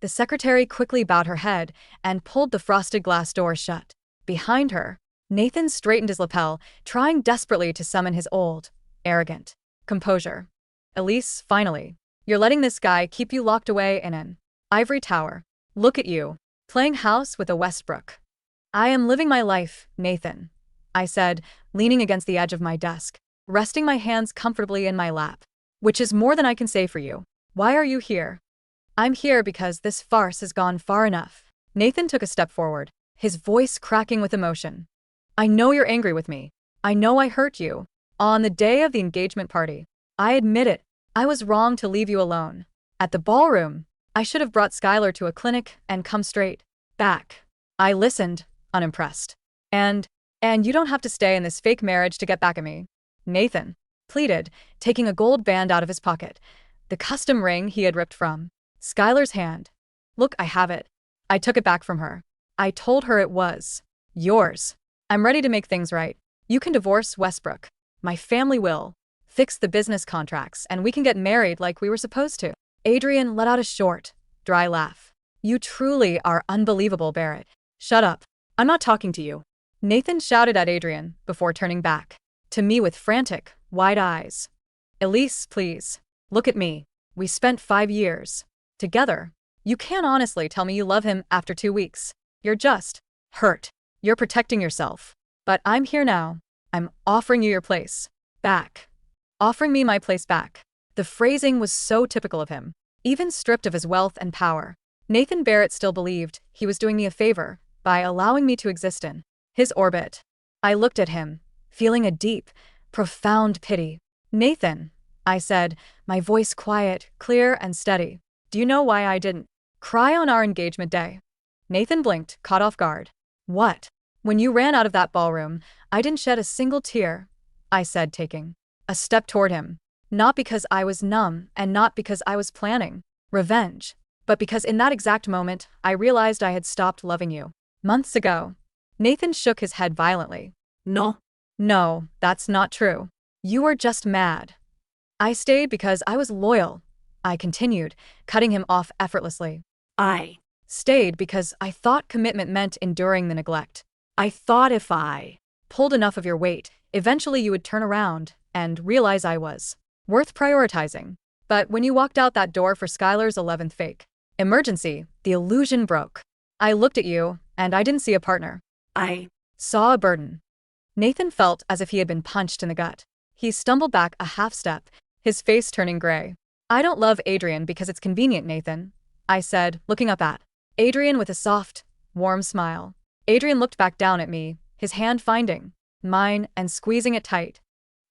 The secretary quickly bowed her head and pulled the frosted glass door shut. Behind her, Nathan straightened his lapel, trying desperately to summon his old, arrogant composure. "Elise, finally. You're letting this guy keep you locked away in an ivory tower. Look at you, playing house with a Westbrook." "I am living my life, Nathan," I said, leaning against the edge of my desk, resting my hands comfortably in my lap. "Which is more than I can say for you. Why are you here?" "I'm here because this farce has gone far enough." Nathan took a step forward, his voice cracking with emotion. "I know you're angry with me. I know I hurt you. On the day of the engagement party, I admit it. I was wrong to leave you alone. At the ballroom, I should have brought Skyler to a clinic and come straight back." I listened, unimpressed. And you don't have to stay in this fake marriage to get back at me," Nathan pleaded, taking a gold band out of his pocket, the custom ring he had ripped from Skyler's hand. "Look, I have it." I took it back from her. I told her it was yours. "I'm ready to make things right. You can divorce Westbrook. My family will fix the business contracts, and we can get married like we were supposed to." Adrian let out a short, dry laugh. You truly are unbelievable, Barrett. Shut up. I'm not talking to you. Nathan shouted at Adrian before turning back to me with frantic, wide eyes. Elise, please. Look at me. We spent 5 years together. You can't honestly tell me you love him after 2 weeks. You're just hurt. You're protecting yourself. But I'm here now. I'm offering you your place back. Offering me my place back. The phrasing was so typical of him. Even stripped of his wealth and power, Nathan Barrett still believed he was doing me a favor by allowing me to exist in his orbit. I looked at him, feeling a deep, profound pity. Nathan, I said, my voice quiet, clear, and steady. Do you know why I didn't cry on our engagement day? Nathan blinked, caught off guard. What? When you ran out of that ballroom, I didn't shed a single tear, I said, taking a step toward him. Not because I was numb and not because I was planning revenge, but because in that exact moment, I realized I had stopped loving you. Months ago. Nathan shook his head violently. No. No, that's not true. You were just mad. I stayed because I was loyal, I continued, cutting him off effortlessly. I Stayed because I thought commitment meant enduring the neglect. I thought if I pulled enough of your weight, eventually you would turn around and realize I was worth prioritizing. But when you walked out that door for Skyler's 11th fake emergency, the illusion broke. I looked at you, and I didn't see a partner. I Saw a burden. Nathan felt as if he had been punched in the gut. He stumbled back a half step, his face turning gray. I don't love Adrian because it's convenient, Nathan, I said, looking up at Adrian with a soft, warm smile. Adrian looked back down at me, his hand finding mine and squeezing it tight.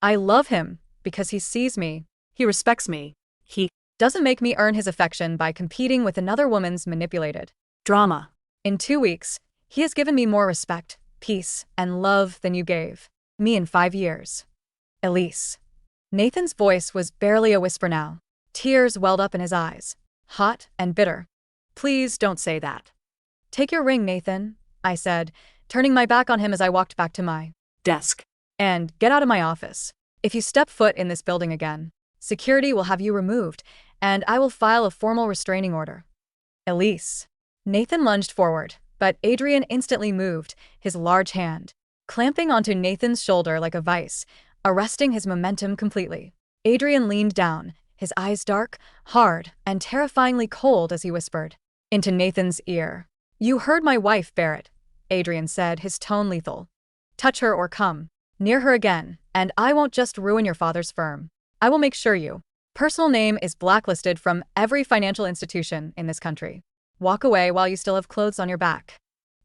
I love him because he sees me. He respects me. He Doesn't make me earn his affection by competing with another woman's manipulated drama. In 2 weeks, he has given me more respect, peace, and love than you gave me in 5 years. Elise. Nathan's voice was barely a whisper now. Tears welled up in his eyes, hot and bitter. Please don't say that. Take your ring, Nathan, I said, turning my back on him as I walked back to my Desk. and get out of my office. If you step foot in this building again, security will have you removed, and I will file a formal restraining order. Elise. Nathan lunged forward, but Adrian instantly moved, his large hand clamping onto Nathan's shoulder like a vice, arresting his momentum completely. Adrian leaned down, his eyes dark, hard, and terrifyingly cold as he whispered into Nathan's ear. You heard my wife, Barrett, Adrian said, his tone lethal. Touch her or come near her again, and I won't just ruin your father's firm. I will make sure your personal name is blacklisted from every financial institution in this country. Walk away while you still have clothes on your back.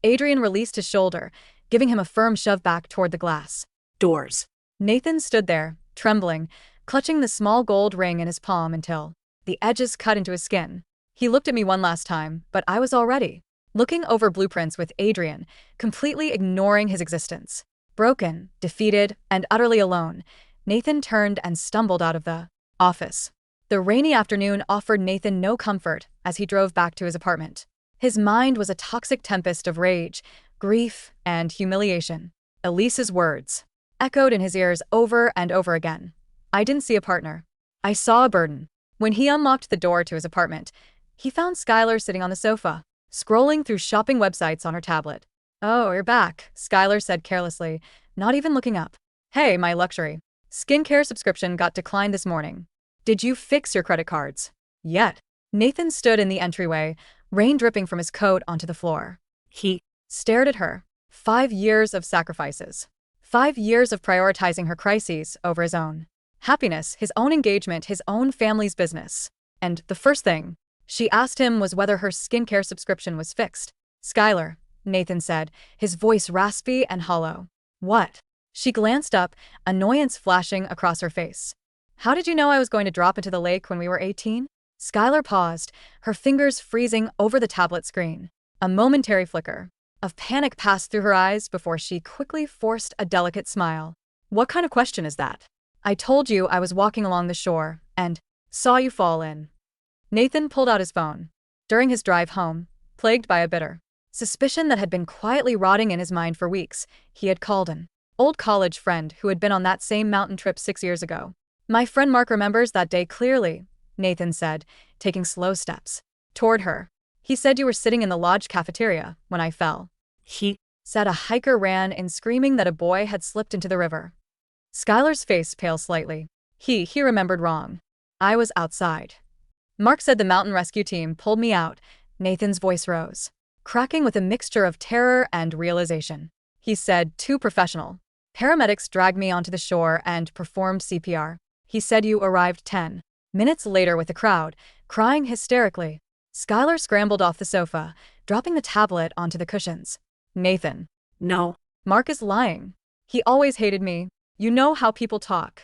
Adrian released his shoulder, giving him a firm shove back toward the glass Doors. Nathan stood there, trembling, clutching the small gold ring in his palm until the edges cut into his skin. He looked at me one last time, but I was already looking over blueprints with Adrian, completely ignoring his existence. Broken, defeated, and utterly alone, Nathan turned and stumbled out of the office. The rainy afternoon offered Nathan no comfort as he drove back to his apartment. His mind was a toxic tempest of rage, grief, and humiliation. Elise's words echoed in his ears over and over again. I didn't see a partner. I saw a burden. When he unlocked the door to his apartment, he found Skyler sitting on the sofa, scrolling through shopping websites on her tablet. Oh, you're back, Skyler said carelessly, not even looking up. Hey, my luxury skincare subscription got declined this morning. Did you fix your credit cards yet? Nathan stood in the entryway, rain dripping from his coat onto the floor. He Stared at her. 5 years of sacrifices. 5 years of prioritizing her crises over his own happiness, his own engagement, his own family's business. And the first thing she asked him was whether her skincare subscription was fixed. Skyler, Nathan said, his voice raspy and hollow. What? She glanced up, annoyance flashing across her face. How did you know I was going to drop into the lake when we were 18? Skyler paused, her fingers freezing over the tablet screen. A momentary flicker of panic passed through her eyes before she quickly forced a delicate smile. What kind of question is that? I told you I was walking along the shore and saw you fall in. Nathan pulled out his phone. During his drive home, plagued by a bitter suspicion that had been quietly rotting in his mind for weeks, he had called an old college friend who had been on that same mountain trip 6 years ago. My friend Mark remembers that day clearly, Nathan said, taking slow steps toward her. He said you were sitting in the lodge cafeteria when I fell. He Said a hiker ran in screaming that a boy had slipped into the river. Skylar's face paled slightly. He remembered wrong. I was outside. Mark said the mountain rescue team pulled me out. Nathan's voice rose, cracking with a mixture of terror and realization. He said, too professional. Paramedics dragged me onto the shore and performed CPR. He said you arrived 10 minutes later with the crowd, crying hysterically. Skylar scrambled off the sofa, dropping the tablet onto the cushions. Nathan. No. Mark is lying. He always hated me. You know how people talk.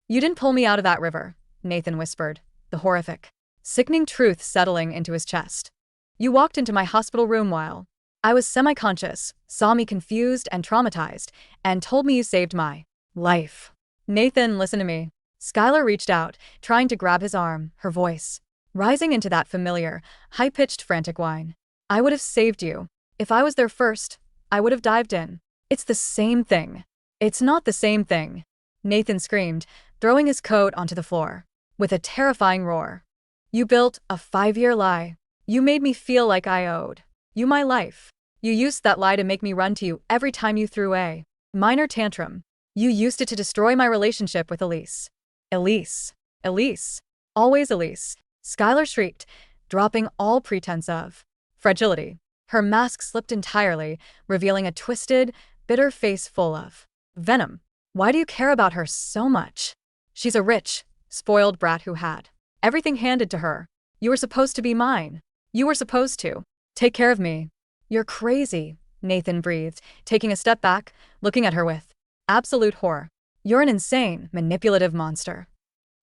You didn't pull me out of that river, Nathan whispered, the horrific, sickening truth settling into his chest. You walked into my hospital room while I was semi-conscious, saw me confused and traumatized, and told me you saved my life. Nathan, listen to me. Skylar reached out, trying to grab his arm, her voice rising into that familiar, high-pitched frantic whine. I would have saved you. If I was there first, I would have dived in. It's the same thing. It's not the same thing. Nathan screamed, throwing his coat onto the floor. With a terrifying roar. You built a 5-year lie. You made me feel like I owed you my life. You used that lie to make me run to you every time you threw a minor tantrum. You used it to destroy my relationship with Elise. Elise. Elise. Always Elise. Skylar shrieked, dropping all pretense of fragility. Her mask slipped entirely, revealing a twisted, bitter face full of venom. Why do you care about her so much? She's a rich, spoiled brat who had everything handed to her. You were supposed to be mine. You were supposed to take care of me. You're crazy, Nathan breathed, taking a step back, looking at her with absolute horror. You're an insane, manipulative monster.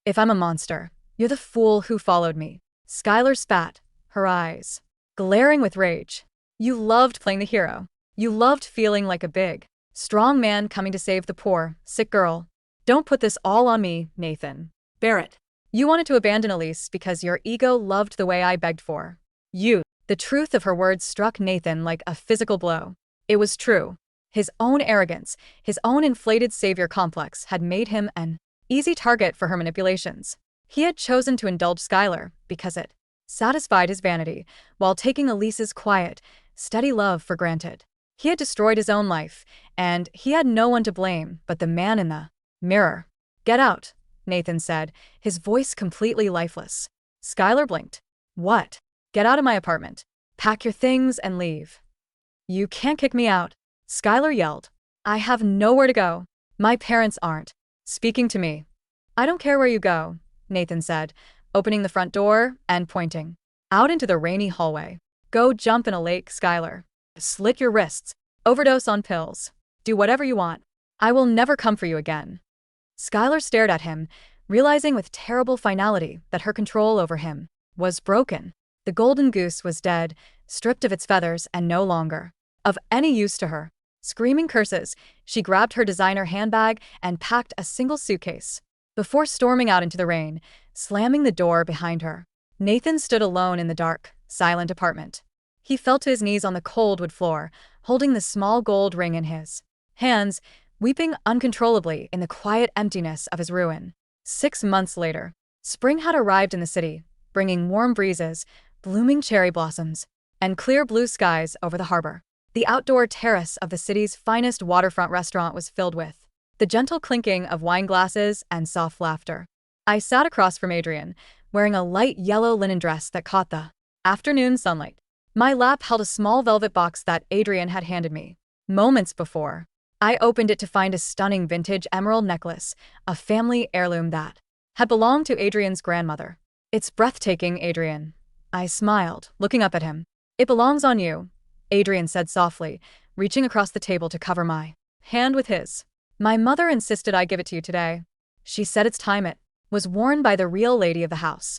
If I'm a monster, you're the fool who followed me. Skylar spat, her eyes glaring with rage. You loved playing the hero. You loved feeling like a big, strong man coming to save the poor, sick girl. Don't put this all on me, Nathan. Barrett. You wanted to abandon Elise because your ego loved the way I begged for you. The truth of her words struck Nathan like a physical blow. It was true. His own arrogance, his own inflated savior complex had made him an easy target for her manipulations. He had chosen to indulge Skylar because it satisfied his vanity, while taking Elise's quiet, steady love for granted. He had destroyed his own life, and he had no one to blame but the man in the mirror. Get out, Nathan said, his voice completely lifeless. Skylar blinked. What? Get out of my apartment. Pack your things and leave. You can't kick me out, Skylar yelled. I have nowhere to go. My parents aren't speaking to me. I don't care where you go, Nathan said, opening the front door and pointing out into the rainy hallway. Go jump in a lake, Skylar. Slit your wrists. Overdose on pills. Do whatever you want. I will never come for you again. Skylar stared at him, realizing with terrible finality that her control over him was broken. The golden goose was dead, stripped of its feathers and no longer of any use to her. Screaming curses, she grabbed her designer handbag and packed a single suitcase before storming out into the rain, slamming the door behind her. Nathan stood alone in the dark, silent apartment. He fell to his knees on the cold wood floor, holding the small gold ring in his hands, weeping uncontrollably in the quiet emptiness of his ruin. 6 months later, spring had arrived in the city, bringing warm breezes, blooming cherry blossoms, and clear blue skies over the harbor. The outdoor terrace of the city's finest waterfront restaurant was filled with the gentle clinking of wine glasses and soft laughter. I sat across from Adrian, wearing a light yellow linen dress that caught the afternoon sunlight. My lap held a small velvet box that Adrian had handed me moments before. I opened it to find a stunning vintage emerald necklace, a family heirloom that had belonged to Adrian's grandmother. It's breathtaking, Adrian. I smiled, looking up at him. It belongs on you, Adrian said softly, reaching across the table to cover my hand with his. My mother insisted I give it to you today. She said it's time it was worn by the real lady of the house.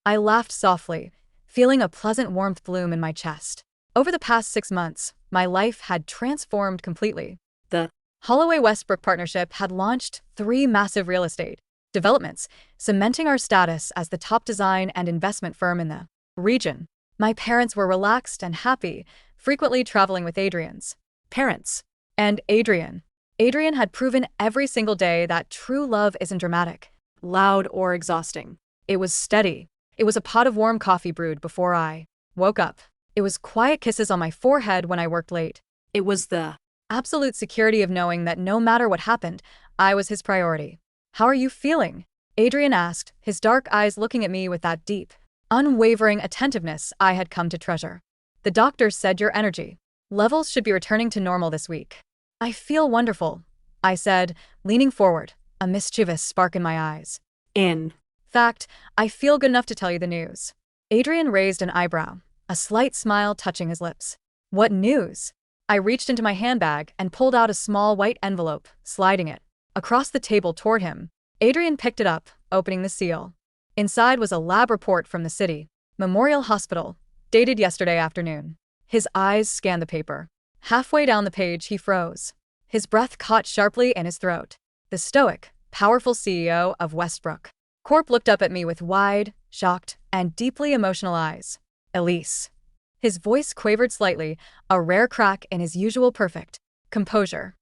I laughed softly, feeling a pleasant warmth bloom in my chest. Over the past 6 months, my life had transformed completely. The Holloway Westbrook partnership had launched 3 massive real estate developments, cementing our status as the top design and investment firm in the region. My parents were relaxed and happy, frequently traveling with Adrian's parents. And Adrian had proven every single day that true love isn't dramatic, loud, or exhausting. It was steady. It was a pot of warm coffee brewed before I woke up. It was quiet kisses on my forehead when I worked late. It was the Absolute security of knowing that no matter what happened, I was his priority. How are you feeling? Adrian asked, his dark eyes looking at me with that deep, unwavering attentiveness I had come to treasure. The doctor said your energy levels should be returning to normal this week. I feel wonderful, I said, leaning forward, a mischievous spark in my eyes. in Fact, I feel good enough to tell you the news. Adrian raised an eyebrow, a slight smile touching his lips. What news? I reached into my handbag and pulled out a small white envelope, sliding it across the table toward him. Adrian picked it up, opening the seal. Inside was a lab report from the city Memorial Hospital, dated yesterday afternoon. His eyes scanned the paper. Halfway down the page, he froze. His breath caught sharply in his throat. The stoic, powerful CEO of Westbrook Corp looked up at me with wide, shocked, and deeply emotional eyes. Elise. His voice quavered slightly, a rare crack in his usual perfect composure.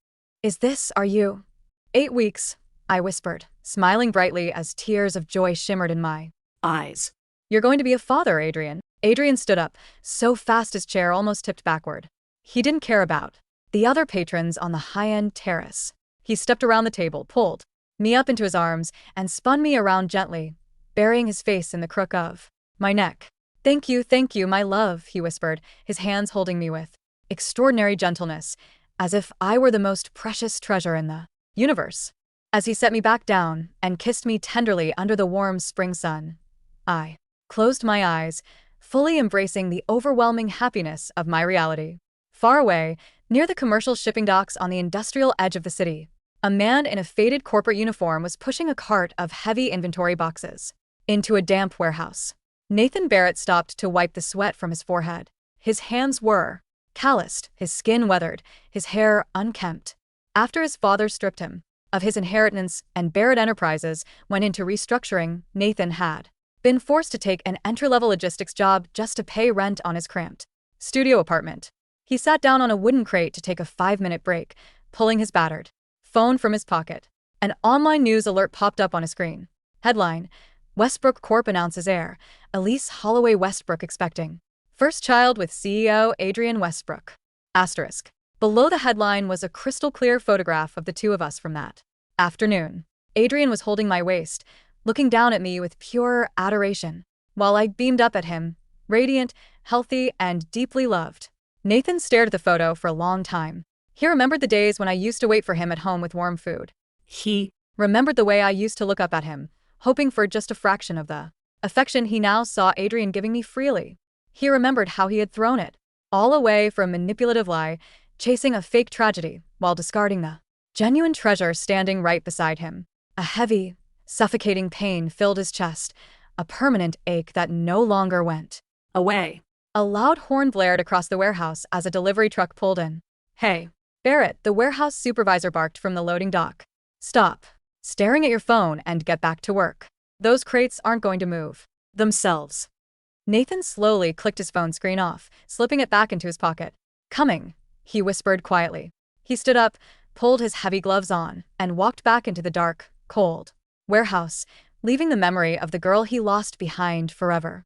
Are you? 8 weeks, I whispered, smiling brightly as tears of joy shimmered in my eyes. You're going to be a father, Adrian. Adrian stood up, so fast his chair almost tipped backward. He didn't care about the other patrons on the high-end terrace. He stepped around the table, pulled me up into his arms, and spun me around gently, burying his face in the crook of my neck. Thank you, my love, he whispered, his hands holding me with extraordinary gentleness, as if I were the most precious treasure in the universe. As he set me back down and kissed me tenderly under the warm spring sun, I closed my eyes, fully embracing the overwhelming happiness of my reality. Far away, near the commercial shipping docks on the industrial edge of the city, a man in a faded corporate uniform was pushing a cart of heavy inventory boxes into a damp warehouse. Nathan Barrett stopped to wipe the sweat from his forehead. His hands were calloused, his skin weathered, his hair unkempt. After his father stripped him of his inheritance and Barrett Enterprises went into restructuring, Nathan had been forced to take an entry-level logistics job just to pay rent on his cramped studio apartment. He sat down on a wooden crate to take a 5-minute break, pulling his battered phone from his pocket. An online news alert popped up on his screen. Headline: Westbrook Corp announces heir, Elise Holloway Westbrook expecting first child with CEO Adrian Westbrook. Asterisk. Below the headline was a crystal-clear photograph of the two of us from that afternoon. Adrian was holding my waist, looking down at me with pure adoration, while I beamed up at him, radiant, healthy, and deeply loved. Nathan stared at the photo for a long time. He remembered the days when I used to wait for him at home with warm food. He remembered the way I used to look up at him, hoping for just a fraction of the affection he now saw Adrian giving me freely. He remembered how he had thrown it all away for a manipulative lie, chasing a fake tragedy while discarding the genuine treasure standing right beside him. A heavy, suffocating pain filled his chest, a permanent ache that no longer went away. A loud horn blared across the warehouse as a delivery truck pulled in. Hey, Barrett, the warehouse supervisor barked from the loading dock. Stop staring at your phone and get back to work. Those crates aren't going to move themselves. Nathan slowly clicked his phone screen off, slipping it back into his pocket. Coming, he whispered quietly. He stood up, pulled his heavy gloves on, and walked back into the dark, cold warehouse, leaving the memory of the girl he lost behind forever.